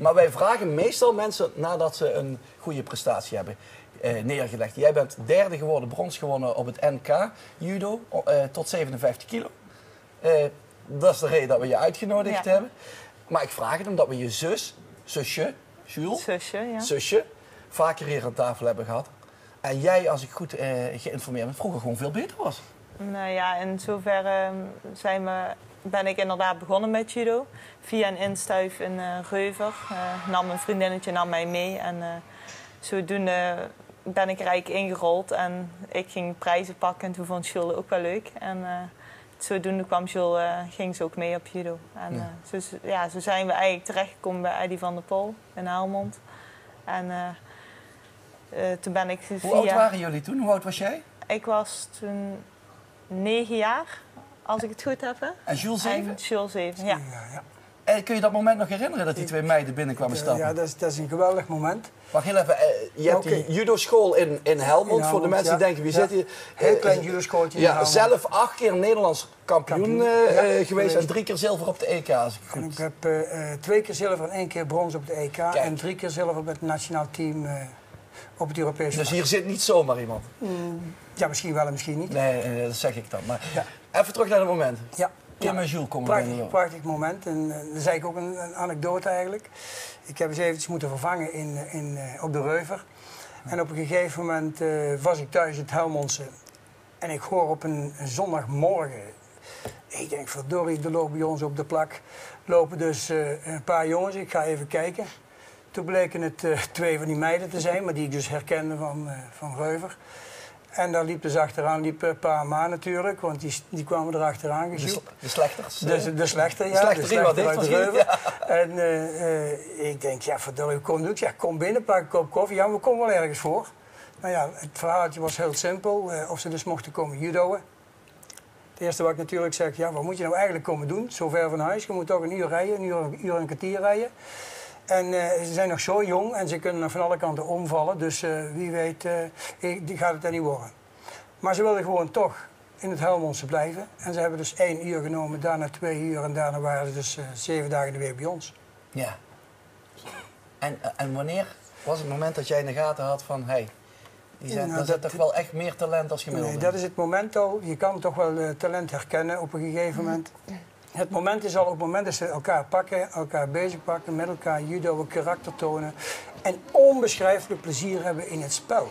Maar wij vragen meestal mensen nadat ze een goede prestatie hebben neergelegd. Jij bent 3e geworden, brons gewonnen op het NK judo tot 57 kilo. Dat is de reden dat we je uitgenodigd hebben. Maar ik vraag het omdat we je zusje, Jules, zusje, vaker hier aan tafel hebben gehad. En jij, als ik goed geïnformeerd ben, vroeger gewoon veel beter was.
Nou ja, in zoverre ben ik inderdaad begonnen met judo. Via een instuif in Reuver. Een vriendinnetje nam mij mee. En zodoende ben ik er eigenlijk ingerold. En ik ging prijzen pakken. En toen vond Jules ook wel leuk. En zodoende ging ze ook mee op judo. En zo zijn we eigenlijk terechtgekomen bij Eddy van der Pol in Helmond. En toen ben ik
Hoe oud waren jullie toen? Hoe oud was jij?
Ik was toen 9 jaar, als ik het goed heb. Hè?
En Jules 7?
En Jules 7, ja.
En kun je dat moment nog herinneren dat die 2 meiden binnenkwamen stappen?
Ja, dat is een geweldig moment.
Wacht heel even, je hebt die judo-school in Helmond, voor de mensen die denken, wie zit hier?
Heel klein judo-schooltje in Helmond.
Zelf 8 keer Nederlands kampioen geweest en 3 keer zilver op de EK. Als ik goed.
En ik heb 2 keer zilver en 1 keer brons op de EK. Kijk. En 3 keer zilver met het nationaal team op het Europese
Dus hier zit niet zomaar iemand?
Ja, misschien wel en misschien niet.
Nee, dat zeg ik dan. Maar even terug naar het moment.
Ja.
Kim en Jules komen binnen.
Prachtig moment. En dat is eigenlijk ook een anekdote eigenlijk. Ik heb eens eventjes moeten vervangen op de Reuver. En op een gegeven moment was ik thuis in het Helmondse. En ik hoor op een zondagmorgen. Ik denk, verdorie, er lopen bij ons op de plak. Lopen dus een paar jongens. Ik ga even kijken. Toen bleken het 2 van die meiden te zijn. Maar die ik dus herkende van Reuver. En daar liep dus achteraan Pa Ma natuurlijk, want die kwamen er achteraan gesjoeld.
De slechters?
De slechter, ja.
De slechter uit de Reuver. Ja.
En ik denk, ja verdorie, kom doen. Ja, kom binnen, pak een kop koffie. Ja, we komen wel ergens voor. Nou ja, het verhaaltje was heel simpel. Of ze dus mochten komen judoën. Het eerste wat ik natuurlijk zeg, ja, wat moet je nou eigenlijk komen doen? Zo ver van huis, je moet toch een uur rijden, een uur en een kwartier rijden. En ze zijn nog zo jong en ze kunnen nog van alle kanten omvallen. Dus wie weet gaat het er niet worden. Maar ze wilden gewoon toch in het Helmondse blijven. En ze hebben dus 1 uur genomen, daarna 2 uur en daarna waren ze dus 7 dagen in de week bij ons.
Ja. En wanneer was het moment dat jij in de gaten had van, hé, daar zit toch wel echt meer talent als gemiddelde?
Nee, dat is het moment al. Je kan toch wel talent herkennen op een gegeven moment. Het moment is al op het moment dat ze elkaar pakken, elkaar bezig pakken, met elkaar judo, karakter tonen en onbeschrijfelijk plezier hebben in het spel.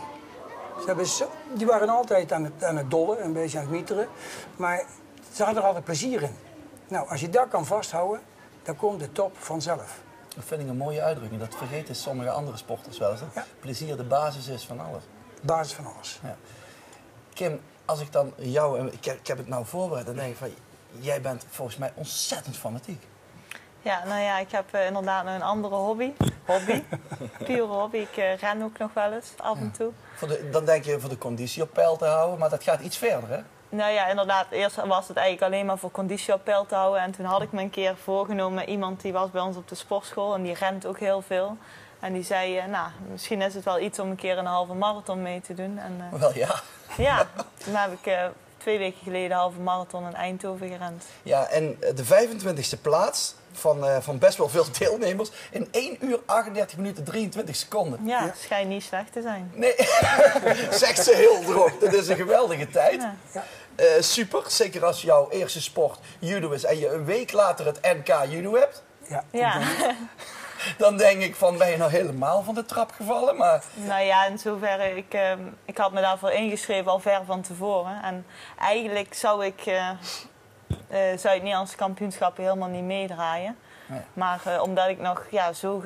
Die waren altijd aan het dollen, een beetje aan het mieteren, maar ze hadden er altijd plezier in. Nou, als je dat kan vasthouden, dan komt de top vanzelf.
Dat vind ik een mooie uitdrukking. Dat vergeten sommige andere sporters wel eens. Ja. Plezier de basis is van alles.
Basis van alles.
Ja. Kim, als ik dan jou, ik heb het nou voorbereid, dan denk ik van, jij bent volgens mij ontzettend fanatiek.
Ja, nou ja, ik heb inderdaad een andere hobby. Pure hobby. Ik ren ook nog wel eens, af en toe.
Dan denk je voor de conditie op peil te houden, maar dat gaat iets verder, hè?
Nou ja, inderdaad. Eerst was het eigenlijk alleen maar voor conditie op peil te houden. En toen had ik me een keer voorgenomen met iemand die was bij ons op de sportschool. En die rent ook heel veel. En die zei, nou, misschien is het wel iets om een keer een halve marathon mee te doen. En,
wel ja.
Ja, toen heb ik 2 weken geleden een halve marathon in Eindhoven gerend.
Ja, en de 25e plaats van best wel veel deelnemers in 1 uur 38 minuten 23 seconden.
Ja, schijnt niet slecht te zijn.
Nee, zegt ze heel droog. Dat is een geweldige tijd. Ja. Super, zeker als jouw eerste sport judo is en je een week later het NK judo hebt.
Ja.
Dan denk ik van, ben je nou helemaal van de trap gevallen? Maar...
Nou ja, in zoverre, ik had me daarvoor ingeschreven al ver van tevoren. En eigenlijk zou ik Zuid-Nederlandse kampioenschappen helemaal niet meedraaien. Ja. Maar omdat ik nog zo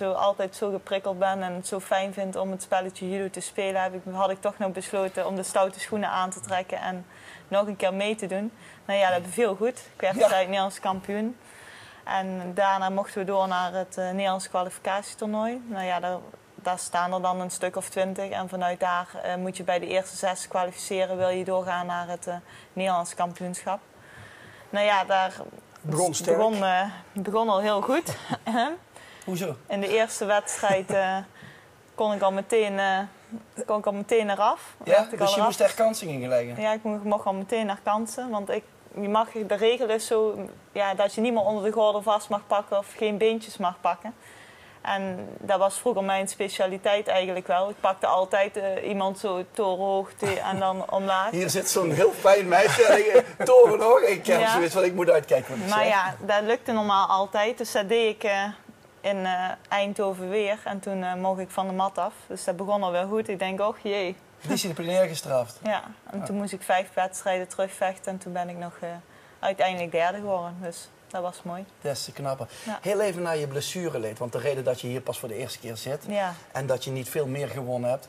altijd zo geprikkeld ben en het zo fijn vind om het spelletje judo te spelen, had ik toch nog besloten om de stoute schoenen aan te trekken en nog een keer mee te doen. Nou ja, dat beviel goed. Ik werd Nederlands kampioen. En daarna mochten we door naar het Nederlands kwalificatietoernooi. Nou ja, daar staan er dan een stuk of 20. En vanuit daar moet je bij de eerste 6 kwalificeren, wil je doorgaan naar het Nederlands kampioenschap. Nou ja, daar begon al heel goed.
Hoezo?
In de eerste wedstrijd kon ik al meteen eraf.
Ja, dus je moest echt kansen inleggen?
Ja, ik mocht al meteen naar kansen. Want de regel is zo dat je niet meer onder de gordel vast mag pakken of geen beentjes mag pakken. En dat was vroeger mijn specialiteit eigenlijk wel. Ik pakte altijd iemand zo torenhoog en dan omlaag.
Hier zit zo'n heel fijn meisje, torenhoog. Ik heb zoiets van, ik moet uitkijken wat
maar ja, dat lukte normaal altijd. Dus dat deed ik in Eindhoven weer. En toen mocht ik van de mat af. Dus dat begon alweer goed. Ik denk, oh jee.
Disciplinair gestraft.
Ja, en toen moest ik 5 wedstrijden terugvechten. En toen ben ik nog uiteindelijk derde geworden. Dus dat was mooi.
Dat is knapper. Ja. Heel even naar je blessureleed. Want de reden dat je hier pas voor de eerste keer zit... en dat je niet veel meer gewonnen hebt...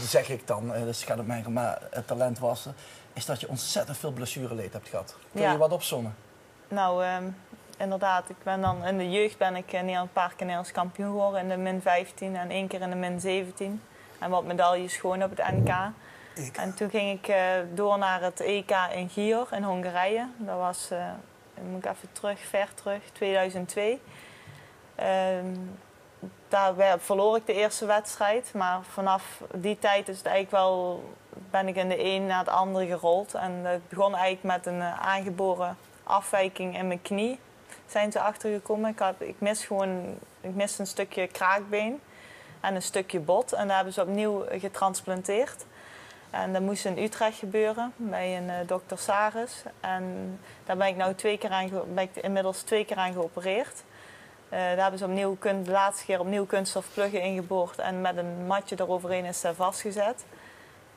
zeg ik dan, dus gaat het mij maar het talent wassen... is dat je ontzettend veel blessureleed hebt gehad. Kun je wat opzommen?
Nou, inderdaad. Ik ben dan, in de jeugd ben ik een paar keer Nederlands kampioen geworden. In de min 15 en 1 keer in de min 17. En wat medailles gewoon op het NK. En toen ging ik door naar het EK in Gior in Hongarije. Dat was... moet ik even ver terug, 2002. Daar verloor ik de eerste wedstrijd. Maar vanaf die tijd is het eigenlijk ben ik in de een na het andere gerold. En het begon eigenlijk met een aangeboren afwijking in mijn knie. Zijn ze achtergekomen. Ik miste een stukje kraakbeen en een stukje bot. En daar hebben ze opnieuw getransplanteerd. En dat moest in Utrecht gebeuren, bij een dokter Saris. En daar ben ik inmiddels 2 keer aan geopereerd. Daar hebben ze de laatste keer opnieuw kunststofpluggen ingeboord. En met een matje eroverheen is dat vastgezet.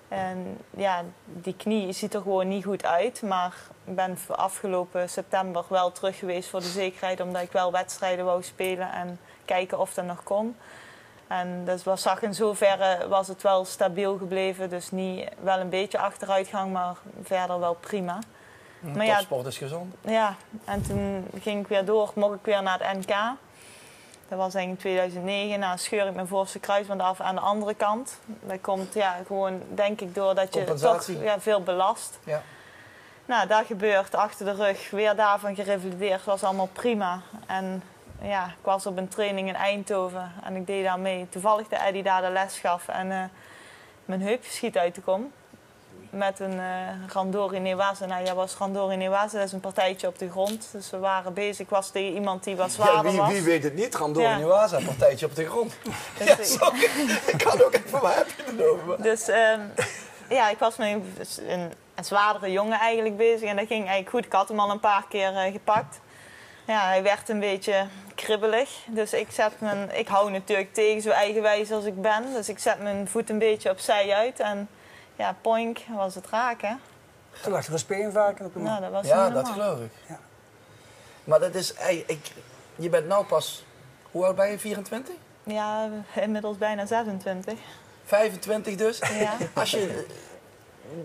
En ja, die knie ziet er gewoon niet goed uit. Maar ik ben afgelopen september wel terug geweest voor de zekerheid. Omdat ik wel wedstrijden wou spelen en kijken of dat nog kon. En dus in zoverre was het wel stabiel gebleven. Dus niet wel een beetje achteruitgang, maar verder wel prima.
Maar topsport is gezond.
Ja, en toen ging ik weer door, mocht ik weer naar het NK. Dat was eigenlijk in 2009. Nou, scheur ik mijn voorste kruisband af aan de andere kant. Dat komt gewoon, denk ik, doordat je toch veel belast. Ja. Nou, dat gebeurt achter de rug. Weer daarvan gerevalideerd, was allemaal prima. En ja, ik was op een training in Eindhoven en ik deed daar mee. Toevallig de Eddie daar de les gaf en mijn heup schiet uit de kom. Met een Randori Newaza. Nou, was Randori Newaza, dat is een partijtje op de grond. Dus we waren bezig. Ik was tegen iemand die wat zwaarder was.
Wie weet het niet? Randori Newaza, een partijtje op de grond. Ja, sorry. Ik kan ook even, waar heb je het over?
Dus ik was met een zwaardere jongen eigenlijk bezig. En dat ging eigenlijk goed. Ik had hem al een paar keer gepakt. Ja, hij werd een beetje kribbelig. Dus ik hou natuurlijk tegen, zo eigenwijs als ik ben. Dus ik zet mijn voet een beetje opzij uit. En ja, poink, was het raak, hè?
Toen lag er een speenvaker op de man.
Nou, dat was
ja, dat geloof ik. Ja. Maar dat is... je bent nou pas... Hoe oud ben je? 24?
Ja, inmiddels bijna 26.
25 dus? Ja. Als je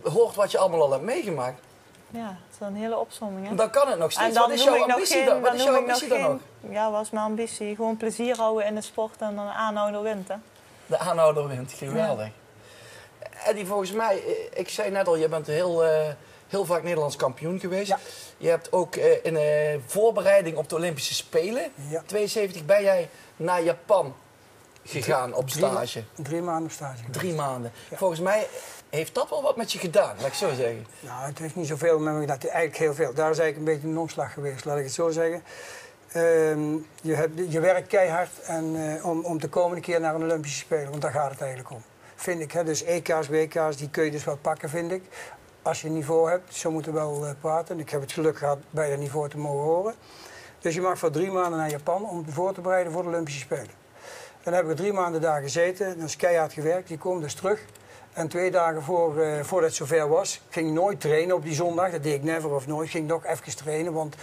hoort wat je allemaal al hebt meegemaakt...
Ja, dat is een hele opsomming, hè?
Dan kan het nog steeds. Wat is jouw ambitie dan? Wat is jouw ambitie dan nog?
Ja, wat is mijn ambitie? Gewoon plezier houden in de sport en dan de aanhouder wint, hè?
De aanhouder wint, geweldig. Ja. Eddie, volgens mij, ik zei net al, je bent heel vaak Nederlands kampioen geweest. Ja. Je hebt ook in voorbereiding op de Olympische Spelen, 72, ben jij naar Japan gegaan op stage.
3 maanden op stage.
3 maanden. Ja. Volgens mij heeft dat wel wat met je gedaan, laat ik zo zeggen.
Nou, het heeft niet zoveel met me gedaan. Eigenlijk heel veel. Daar is eigenlijk een beetje een omslag geweest, laat ik het zo zeggen. Je werkt keihard om de komende keer naar een Olympische Spelen, want daar gaat het eigenlijk om. Vind ik, hè? Dus EK's, WK's, die kun je dus wel pakken, vind ik. Als je een niveau hebt, zo moeten we wel praten. Ik heb het geluk gehad bij dat niveau te mogen horen. Dus je mag voor 3 maanden naar Japan om je voor te bereiden voor de Olympische Spelen. Dan heb ik 3 maanden daar gezeten, dan is keihard gewerkt, die kom dus terug. En 2 dagen voordat het zover was, ging ik nooit trainen op die zondag. Dat deed ik never of nooit. Ging nog even trainen, want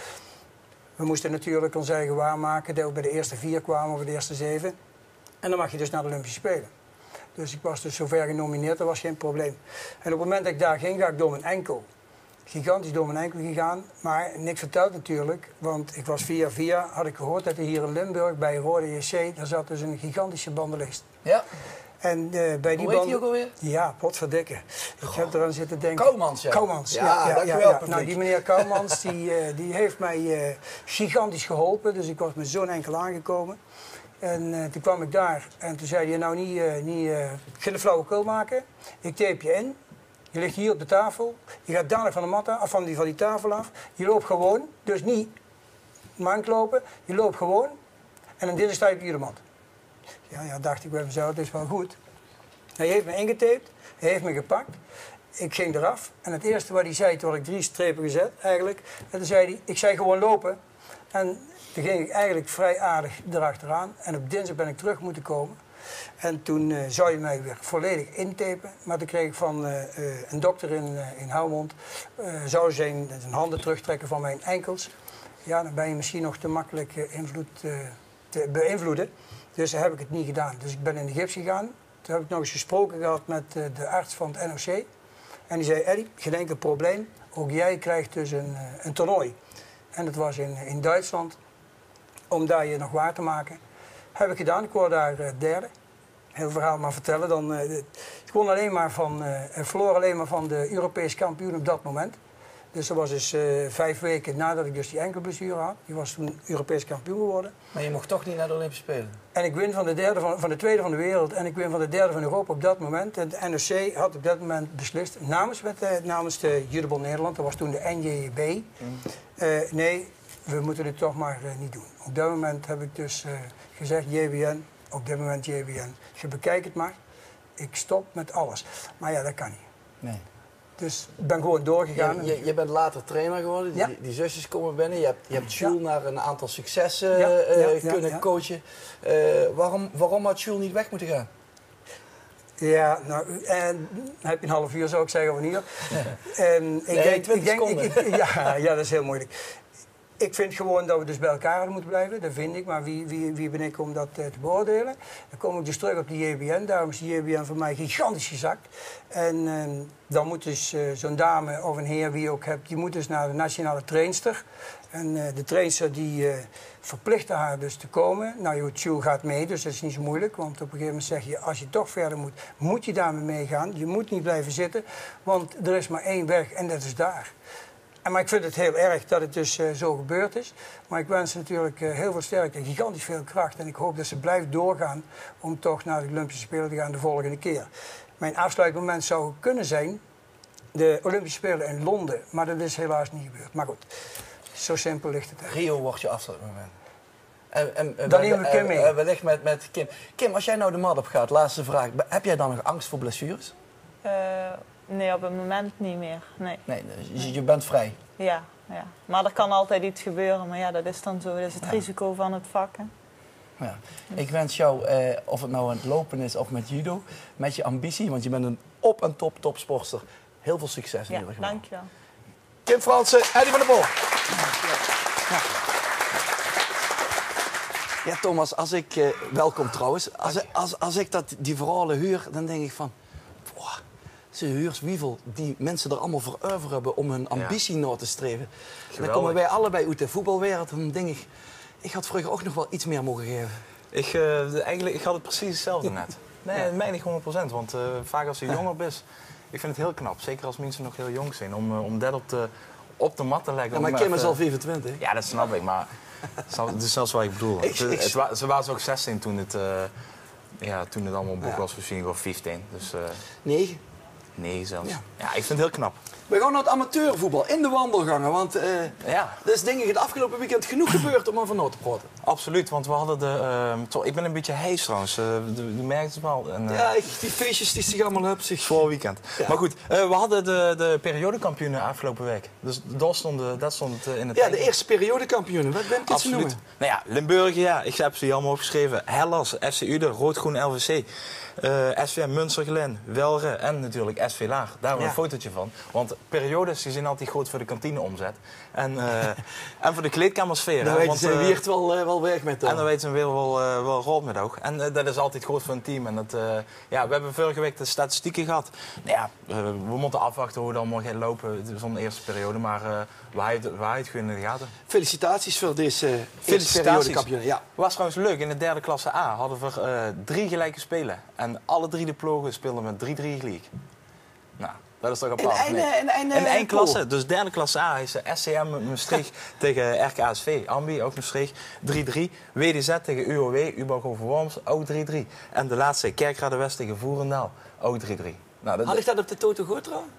We moesten natuurlijk ons eigen waarmaken, dat we bij de eerste 4 kwamen, of bij de eerste 7. En dan mag je dus naar de Olympische Spelen. Dus ik was dus zover genomineerd, dat was geen probleem. En op het moment dat ik daar ging, ga ik door mijn enkel. Gigantisch door mijn enkel gegaan, maar niks verteld natuurlijk. Want ik was via, had ik gehoord dat er hier in Limburg bij Rode JC, daar zat dus een gigantische bandenlist.
Ja.
En bij die
Hoe heet die ook alweer?
Ja, potverdikke. Ik heb eraan zitten denken.
Kouwmans, ja.
Kouwmans,
Ja, dankjewel, publiek.
Nou, die meneer Kouwmans, die heeft mij gigantisch geholpen. Dus ik was met zo'n enkel aangekomen. En toen kwam ik daar en toen zei hij, nou niet geen flauwekul maken. Ik tape je in. Je ligt hier op de tafel. Je gaat dadelijk van de mat af, van die tafel af. Je loopt gewoon, dus niet mank lopen. Je loopt gewoon. En dan dit sta je op iedere mat. Ja, dacht ik bij mezelf, dat is wel goed. Hij heeft me ingetaped, hij heeft me gepakt. Ik ging eraf en het eerste wat hij zei, toen had ik 3 strepen gezet eigenlijk. En toen zei hij, ik zei gewoon lopen. En toen ging ik eigenlijk vrij aardig erachteraan. En op dinsdag ben ik terug moeten komen. En toen zou je mij weer volledig intapen. Maar toen kreeg ik van een dokter in Helmond, zou zijn handen terugtrekken van mijn enkels. Ja, dan ben je misschien nog te makkelijk te beïnvloeden. Dus heb ik het niet gedaan. Dus ik ben in de gips gegaan. Toen heb ik nog eens gesproken gehad met de arts van het NOC. En die zei, Eddie, geen enkel probleem. Ook jij krijgt dus een toernooi. En dat was in Duitsland. Om daar je nog waar te maken. Heb ik gedaan. Ik word daar derde. Heel verhaal maar vertellen. Dan, ik won alleen maar verloor alleen maar van de Europese kampioen op dat moment. Dus dat was dus 5 weken nadat ik dus die enkelblessure had. Die was toen Europees kampioen geworden.
Maar je mocht toch niet naar de Olympische Spelen?
En ik win van de tweede van de wereld en ik win van de derde van Europa op dat moment. En de NOC had op dat moment beslist, namens de Judebond Nederland, dat was toen de NJB. Nee, we moeten dit toch maar niet doen. Op dat moment heb ik dus gezegd, JBN, op dit moment JBN. Je bekijkt het maar, ik stop met alles. Maar ja, dat kan niet.
Nee.
Dus ik ben gewoon doorgegaan.
Je bent later trainer geworden,
Ja.
die zusjes komen binnen. Je hebt Jules naar een aantal successen kunnen coachen. Waarom had Jules niet weg moeten gaan?
Ja, nou, en dan heb je een half uur zou ik zeggen van hier.
Nee, 20 seconden.
Ja, dat is heel moeilijk. Ik vind gewoon dat we dus bij elkaar moeten blijven, dat vind ik. Maar wie ben ik om dat te beoordelen? Dan kom ik dus terug op de JBN. Daarom is de JBN voor mij gigantisch gezakt. En dan moet dus zo'n dame of een heer, wie je ook hebt, die moet dus naar de nationale trainster. En de trainster die verplichtte haar dus te komen. Nou, Jules gaat mee, dus dat is niet zo moeilijk. Want op een gegeven moment zeg je, als je toch verder moet, moet je daarmee meegaan. Je moet niet blijven zitten, want er is maar 1 weg en dat is daar. Maar ik vind het heel erg dat het dus zo gebeurd is. Maar ik wens natuurlijk heel veel sterkte, gigantisch veel kracht. En ik hoop dat ze blijft doorgaan om toch naar de Olympische Spelen te gaan de volgende keer. Mijn afsluitmoment zou kunnen zijn de Olympische Spelen in Londen. Maar dat is helaas niet gebeurd. Maar goed, zo simpel ligt het.
Rio wordt je afsluitmoment.
Dan nemen we Kim mee.
Wellicht met Kim. Kim, als jij nou de mat op gaat, laatste vraag. Heb jij dan nog angst voor blessures?
Nee, op het moment niet meer. Nee,
Dus je bent vrij?
Ja. Maar er kan altijd iets gebeuren. Maar ja, dat is dan zo. Dat is het risico van het vak. Hè.
Ja. Ik wens jou, of het nou aan het lopen is of met judo, met je ambitie, want je bent een op- en topsporter. Heel veel succes in ieder geval.
Dankjewel.
Kim Fransen, Eddie van der Bol.
Ja, Thomas, welkom trouwens. Als ik die verhalen huur, dan denk ik van, ze huurs wieveel die mensen er allemaal voor over hebben om hun ambitie na te streven. En dan komen wij allebei uit de voetbalwereld en dan denk ik had vroeger ook nog wel iets meer mogen geven.
Ik had het precies hetzelfde net. Nee, mij niet 100%, want vaak als je jonger bent, ik vind het heel knap. Zeker als mensen nog heel jong zijn, om dat op de mat te leggen.
Ja, maar Kim is al 25.
Ja, dat snap ik, maar het is zelfs wat ik bedoel. Ze waren ook 16 toen het allemaal boek was, misschien wel 15. Dus,
9.
Nee, zelfs. Ja, ik vind het heel knap.
We gaan naar het amateurvoetbal in de wandelgangen. Want er is denk ik het afgelopen weekend genoeg gebeurd om over na te praten.
Absoluut, want we hadden ik ben een beetje hees trouwens, je merkt het wel. En,
die feestjes die zich allemaal op zich.
Voor weekend. Ja. Maar goed, we hadden de periodekampioenen afgelopen week. Dus dat stond in het...
Ja, de eerste periodekampioenen. Wat ben je te noemen?
Nou ja, Limburg, ik heb ze hier allemaal opgeschreven. Hellas, FC Uden, Rood-Groen LVC. SVM Münsterglen, Welre en natuurlijk SV Laag. Daar hebben we een fotootje van. Want periodes die zijn altijd goed voor de kantineomzet. En voor de kleedkamersfeer.
Dan weten ze Wiert wel weg met dat.
En dan weten ze weer wel rol met ook. En dat is altijd goed voor een team. En we hebben vorige week de statistieken gehad. Nou ja, we moeten afwachten hoe het allemaal gaat lopen zo'n eerste periode. Maar wij het gewoon in de gaten.
Felicitaties voor deze eerste periode kampioen. Ja.
Was trouwens leuk. In de derde klasse A hadden we 3 gelijke spelen. En alle 3 de ploegen speelden met 3-3 gelijk. Nou, dat is toch apart. In één klasse. Dus derde klasse A is SCM Maastricht tegen RKSV. Ambi, ook Maastricht, 3-3. WDZ tegen UOW, Ubaghoven Worms, ook 3-3. En de laatste, Kerkrade West tegen Voerendaal, ook 3-3. Nou,
had ik dat op de Toto goed trouwens?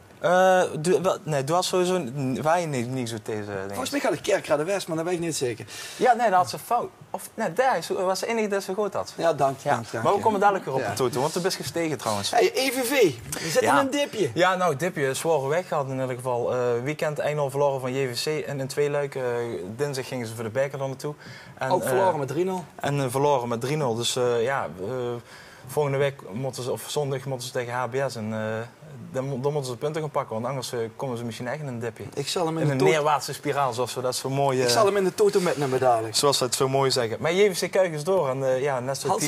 Nee, du was sowieso wij niet zo deze dingen.
Volgens mij had ik Kerkrade West, maar dat weet ik niet zeker.
Ja, nee, dat had ze fout. Of nee, daar was de enige dat ze goed had.
Ja, dank.
Maar we komen dadelijk weer op de Toto, want de best gestegen trouwens.
Hey, EVV, we zitten in een dipje.
Ja, nou, dipje, zware weg gehad in ieder geval. Weekend 1-0 verloren van JVC en in 2 luiken. Dinsdag gingen ze voor de beker dan naartoe. En,
ook verloren met 3-0.
En verloren met 3-0, dus volgende week of zondag moeten ze tegen HBS en dan moeten ze punten gaan pakken, want anders komen ze misschien echt in een dipje.
Ik zal hem
in een neerwaartse spiraal, zoals we dat zo mooi...
ik zal hem in de Toto metnemen dadelijk.
Zoals ze het zo mooi zeggen. Maar JVC Kuik is door en net zoals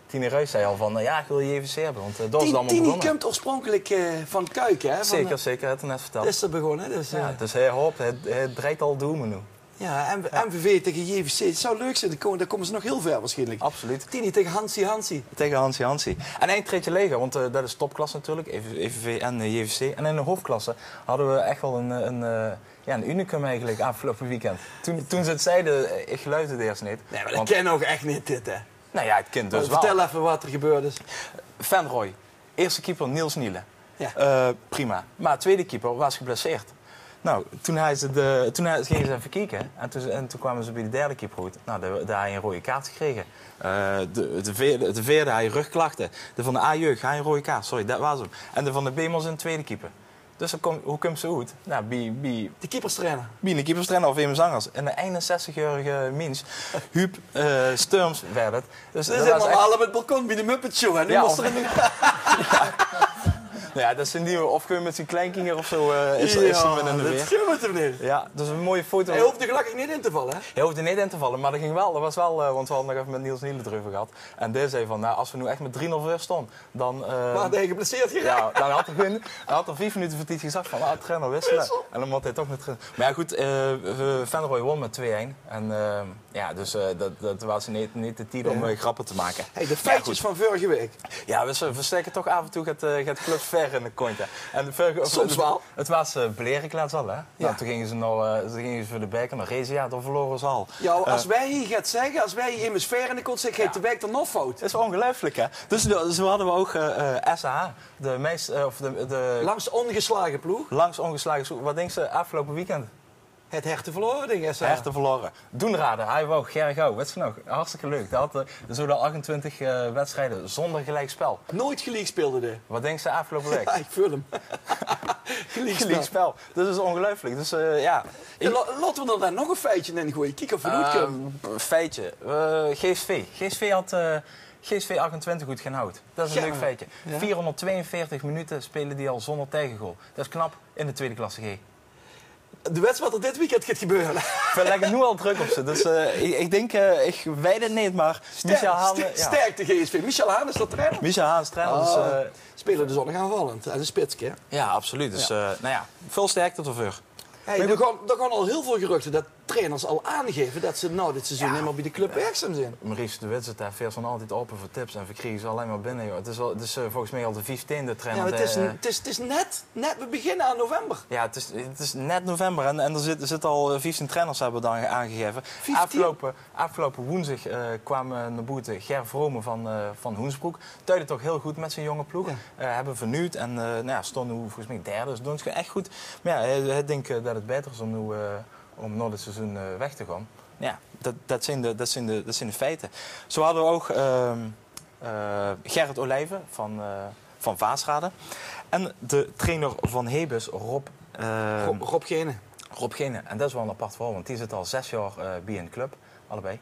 Tine Ruijs zei al van, ik wil JVC hebben, want dat is allemaal begonnen.
Tine komt oorspronkelijk van Kuik, hè?
Zeker, het net verteld.
Is er begonnen, dus...
Ja, dus hij hoopt, hij draait al doemen nu.
Ja, MVV tegen JVC. Het zou leuk zijn, daar komen ze nog heel ver waarschijnlijk.
Absoluut.
Tini tegen Hansi.
Tegen Hansi. En één treedje leger, want dat is topklasse natuurlijk, EVV en JVC. En in de hoofdklasse hadden we echt wel een unicum eigenlijk afgelopen weekend. Toen ze het zeiden, ik geluisterde eerst niet.
Nee, maar dat ken ook echt niet dit, hè?
Nou ja, het kind dus wel.
Vertel even wat er gebeurd is.
Van Rooij, eerste keeper Niels Nielen.
Ja.
Prima. Maar tweede keeper was geblesseerd. Nou, toen gingen ze even kijken en toen kwamen ze bij de derde keeper uit. Nou, daar had hij een rode kaart gekregen. De vierde had hij rugklachten. De van de A-jeugd had hij een rode kaart, sorry, dat was hem. En de van de B was een tweede keeper. Dus hoe komt ze uit? Nou, bij
de keeperstrainer.
Bij de keeperstrainer of een zangers. En de 61-jarige mens, Huub Sturms werd het.
Dus dat is helemaal allemaal met het balkon bij de Muppet Show. Hè? Nu moest er een...
Ja, dat is een nieuwe. Of met zijn kleinkinder of zo is er met in de weer.
Dat schuurt hem niet.
Ja, dat is een mooie foto.
Hij hoefde gelukkig niet in te vallen, hè?
Hij hoefde niet in te vallen, maar dat ging wel. Dat was wel, want we hadden nog even met Niels Nielen erover gehad. En die zei van, nou, als we nu echt met 3-0 voor stonden, dan...
maar had hij geblesseerd geraakt?
Ja, dan had er 5 minuten voor tijd gezegd van, trainer wisselen. En dan moet hij toch met... Maar ja, goed, Van Rooij won met 2-1. En dus dat was niet de tijd om grappen te maken.
Hey, de feitjes van vorige week.
Ja, we steken toch af en toe het clubs ver in de kontje. En
soms wel.
Het was Blerik al, hè? Ja. Nou, toen gingen ze voor de beker naar Rezia, dan verloren ze al.
Ja, als wij hier gaat zeggen, als wij hier in mijn sfeer in de kont zeggen, de wijk dan nog fout.
Dat is ongelooflijk, hè? Dus zo hadden we ook SAH, de meest...
langs ongeslagen ploeg.
Langs ongeslagen ploeg. Wat denk je afgelopen weekend?
Het hechte verloren ding, SAH.
Hechte verloren. Doenraden, hij wou Gergouw, weet je nog? Hartstikke leuk. Dat had zo de 28 wedstrijden zonder gelijkspel.
Nooit gelijk speelde hij.
Wat denk je afgelopen week?
Ja, ik vul hem.
Gelijkspel. Dus dat is ongelooflijk. Dus
laten we er dan nog een feitje in gooien. Kijk of we het kunnen.
Feitje. GSV. GSV 28 goed gehouden. Dat is een leuk feitje. Ja. 442 minuten spelen die al zonder tegengoal. Dat is knap in de tweede klasse G.
De wedstrijd wat er dit weekend gaat gebeuren.
We leggen nu al druk op ze. Dus ik denk, ik weet het niet, maar Michel Haan...
Sterk de GSV. Michel Haan is dat trainer?
Michel Haan is trainer.
Spelen de zonnig aanvallend. En een spitske.
Ja, absoluut. Dus veel sterkte ervoor.
Hey, er gaan al heel veel geruchten dat trainers al aangeven dat ze dit seizoen helemaal bij de club werkzaam zijn.
Maurice de Wit zit daar veers van altijd open voor tips en we krijgen ze alleen maar binnen. Joh. Het is volgens mij al de 15e trainer.
Ja, het is net, we beginnen aan november.
Ja, het is net november en er zit al 15 trainers hebben dan aangegeven. Afgelopen woensdag kwam naar buiten Ger Vrome van Hoensbroek. Tuide toch heel goed met zijn jonge ploeg. Ja. Hebben vernieuwd en stonden volgens mij derde. Dus doen het echt goed. Maar ja, hij denkt dat het beter is om na dit seizoen weg te gaan. Ja, dat zijn de feiten. Zo hadden we ook Gerrit Olijven van Vaasrade. En de trainer van Hebus, Rob
Gene.
Rob Gene. En dat is wel een apart verhaal, want die zit al 6 jaar bij een club, allebei.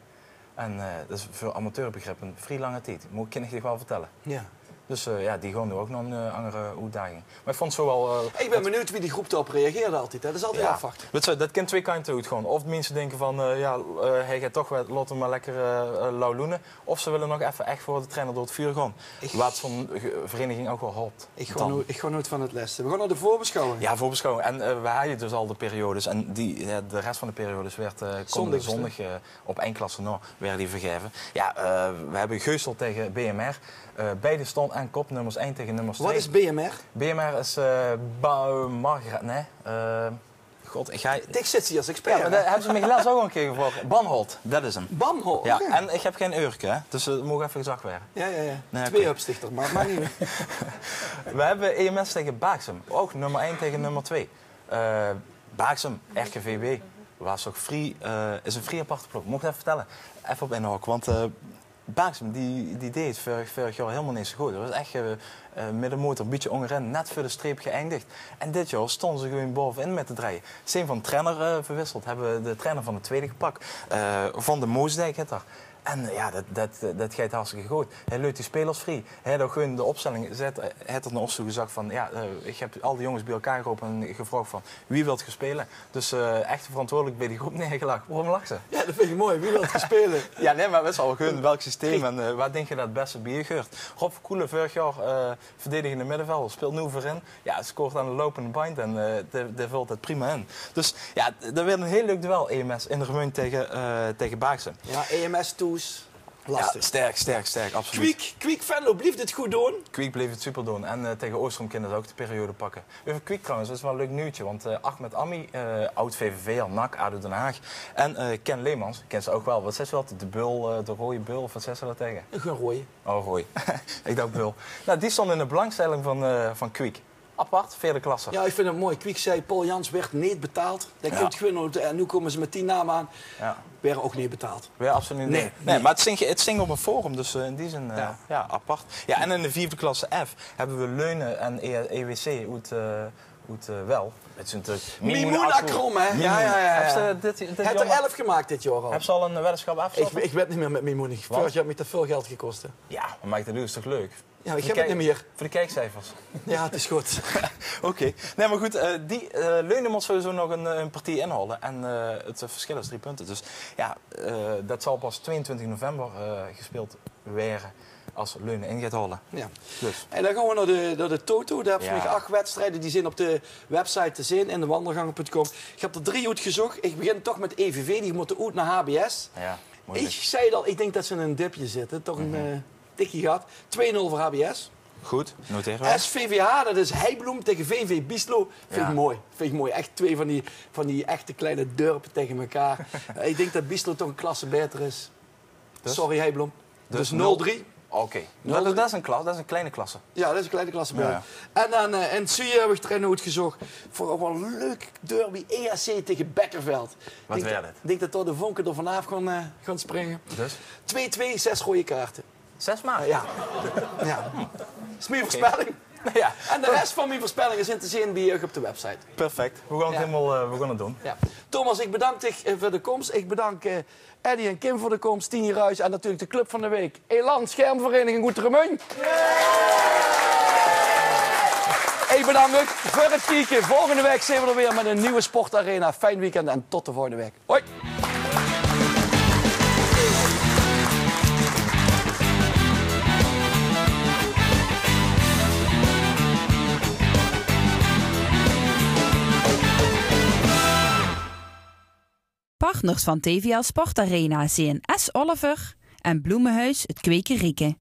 En dat is voor amateurbegrippen een vrij lange tijd. Moet ik je wel vertellen.
Ja.
Dus die gewoon nu ook nog een andere uitdaging. Maar ik vond het zo wel...
Ik ben benieuwd wie die groep erop reageerde altijd. Hè? Dat is altijd afwachten.
Weet je, dat kan twee kanten uit gewoon. Of mensen denken van, hij gaat toch wel, laten we maar lekker lauw loenen. Of ze willen nog even echt voor de trainer door het vuur gaan. Wat zo'n vereniging ook wel helpt.
Ik ga nooit van het lessen. We gaan naar de voorbeschouwing.
Ja, voorbeschouwing. En we hadden dus al de periodes. En de rest van de periodes werd komende zondag op 1 klasse na werden die vergeven. Ja, we hebben Geusel tegen BMR. Beide stond aan kop, nummers 1 tegen nummers 2.
Wat is BMR?
BMR is Margaret, nee. God,
Ik zit hier als expert.
Ja, maar daar hebben ze me gelezen ook een keer gevraagd. Banholt, dat is hem.
Banholt?
Ja, en ik heb geen Urk, hè, dus het moet even gezag werden.
Ja.
Nee,
2 opstichter, maar maakt niet meer.
We hebben EMS tegen Baaksem. Ook nummer 1 tegen nummer 2. Baaksem, RKVB, was ook is een free aparte ploeg. Moet ik even vertellen? Even op inhoud, want Baaksem die deed het vorig jaar helemaal niet zo goed. Dat was echt met de motor een beetje ongerend, net voor de streep geëindigd. En dit jaar stonden ze gewoon bovenin met te draaien. Ze zijn van trainer verwisseld, hebben de trainer van de tweede gepakt. Van de Moosdijk het daar. En ja, dat gaat hartstikke goed. Hij leunt die spelers vrij. Hij had ook gewoon de opstelling gezet. Hij had er naar ons toe gezegd van, ja, ik heb al die jongens bij elkaar geroepen en gevraagd van, wie wilt je spelen? Dus echt verantwoordelijk bij die groep neergelegd. Waarom lachen ze?
Ja, dat vind ik mooi. Wie wilt je spelen?
Ja, nee, maar we zijn al gewoon welk systeem en waar denk je dat het beste bij je geurt? Rob Koelen, vorig jaar verdedigende middenvelder, speelt nu voorin. Ja, scoort aan de lopende band en daar vult het prima in. Dus ja, dat werd een heel leuk duel, EMS, in de gemeente tegen Baaksem.
Ja, EMS toes. Lastig.
Ja, sterk, absoluut.
Kwiek Venlo, bleef dit goed doen?
Kwiek bleef het super doen. En tegen Oostrom kunnen ze ook de periode pakken. Over Kwiek trouwens, dat is wel een leuk nieuwtje. Want Ahmed Ami, oud VVV'er, NAC, ADO Den Haag. En Ken Leemans, ken ze ook wel. Wat zegt ze altijd? De rode bul, of wat zegt ze dat tegen?
Gewoon rooie.
Oh, rooi. Ik dacht bul. Nou, die stond in de belangstelling van Kwiek. Apart, 4e klasse.
Ja, ik vind het mooi. Kwiek zei, Paul Jans werd niet betaald. Dat komt gewoon, en nu komen ze met 10 namen aan. Ja. Werden ook niet betaald.
Ja, absoluut niet. Nee, maar het zingt op een forum, dus in die zin apart. Ja, en in de 4e klasse F hebben we Leunen en EWC wel. Het is natuurlijk
Mimoen Akrom, hè? Ja.
Heb je
er 11 gemaakt dit jaar al.
Heb ze al een weddenschap afgesloten?
Ik weet niet meer met Mimoen. Vorig jaar heeft dat veel geld gekost. Hè.
Ja, maar maakt het dus toch leuk?
Ja, ik heb het niet meer.
Voor de kijkcijfers.
Ja, het is goed.
Oké. Nee, maar goed, die Leunen moet sowieso nog een partij inhalen. En het verschil is 3 punten. Dus ja, dat zal pas 22 november gespeeld worden als Leunen in gaat halen. Ja. Dus.
En dan gaan we naar de Toto. Daar heb je 8 wedstrijden. Die zijn op de website te zien in de wandelgangen.com. Ik heb er 3 uitgezocht. Ik begin toch met EVV. Die moeten uit naar HBS.
Ja,
ik zei al, ik denk dat ze in een dipje zitten. Toch een tikje gehad. 2-0 voor HBS.
Goed, noteren we.
SVVH, dat is Heibloem tegen VV Bieslo. Vind ik mooi. Echt 2 van die echte kleine dorpen tegen elkaar. Ik denk dat Bieslo toch een klasse beter is. Dus? Sorry Heibloem. Dus 0-3.
Oké. Dat is een kleine klasse.
Ja, dat is een kleine klasse. Ja. En dan in Suur heb ik er nooit gezocht voor ook wel een leuk derby EHC tegen Bekkerveld.
Wat werd het?
Ik denk dat toch de vonken er vanaf gaan springen.
Dus?
2-2, 6 rode kaarten.
6 maanden?
Ja. Dat is mijn voorspelling.
Ja.
En de rest van mijn voorspellingen zijn te zien bij je op de website.
Perfect. We gaan het helemaal we gaan het doen.
Ja. Thomas, ik bedank je voor de komst. Ik bedank Eddie en Kim voor de komst. Tini Ruijs en natuurlijk de club van de week. Elan, Schermvereniging Goetermeun. Ik bedank u voor het kijken. Volgende week zijn we er weer met een nieuwe sportarena. Fijn weekend en tot de volgende week. Hoi.
Partners van TVL Sportarena zijn S. Oliver en Bloemenhuis het Kwekerieke.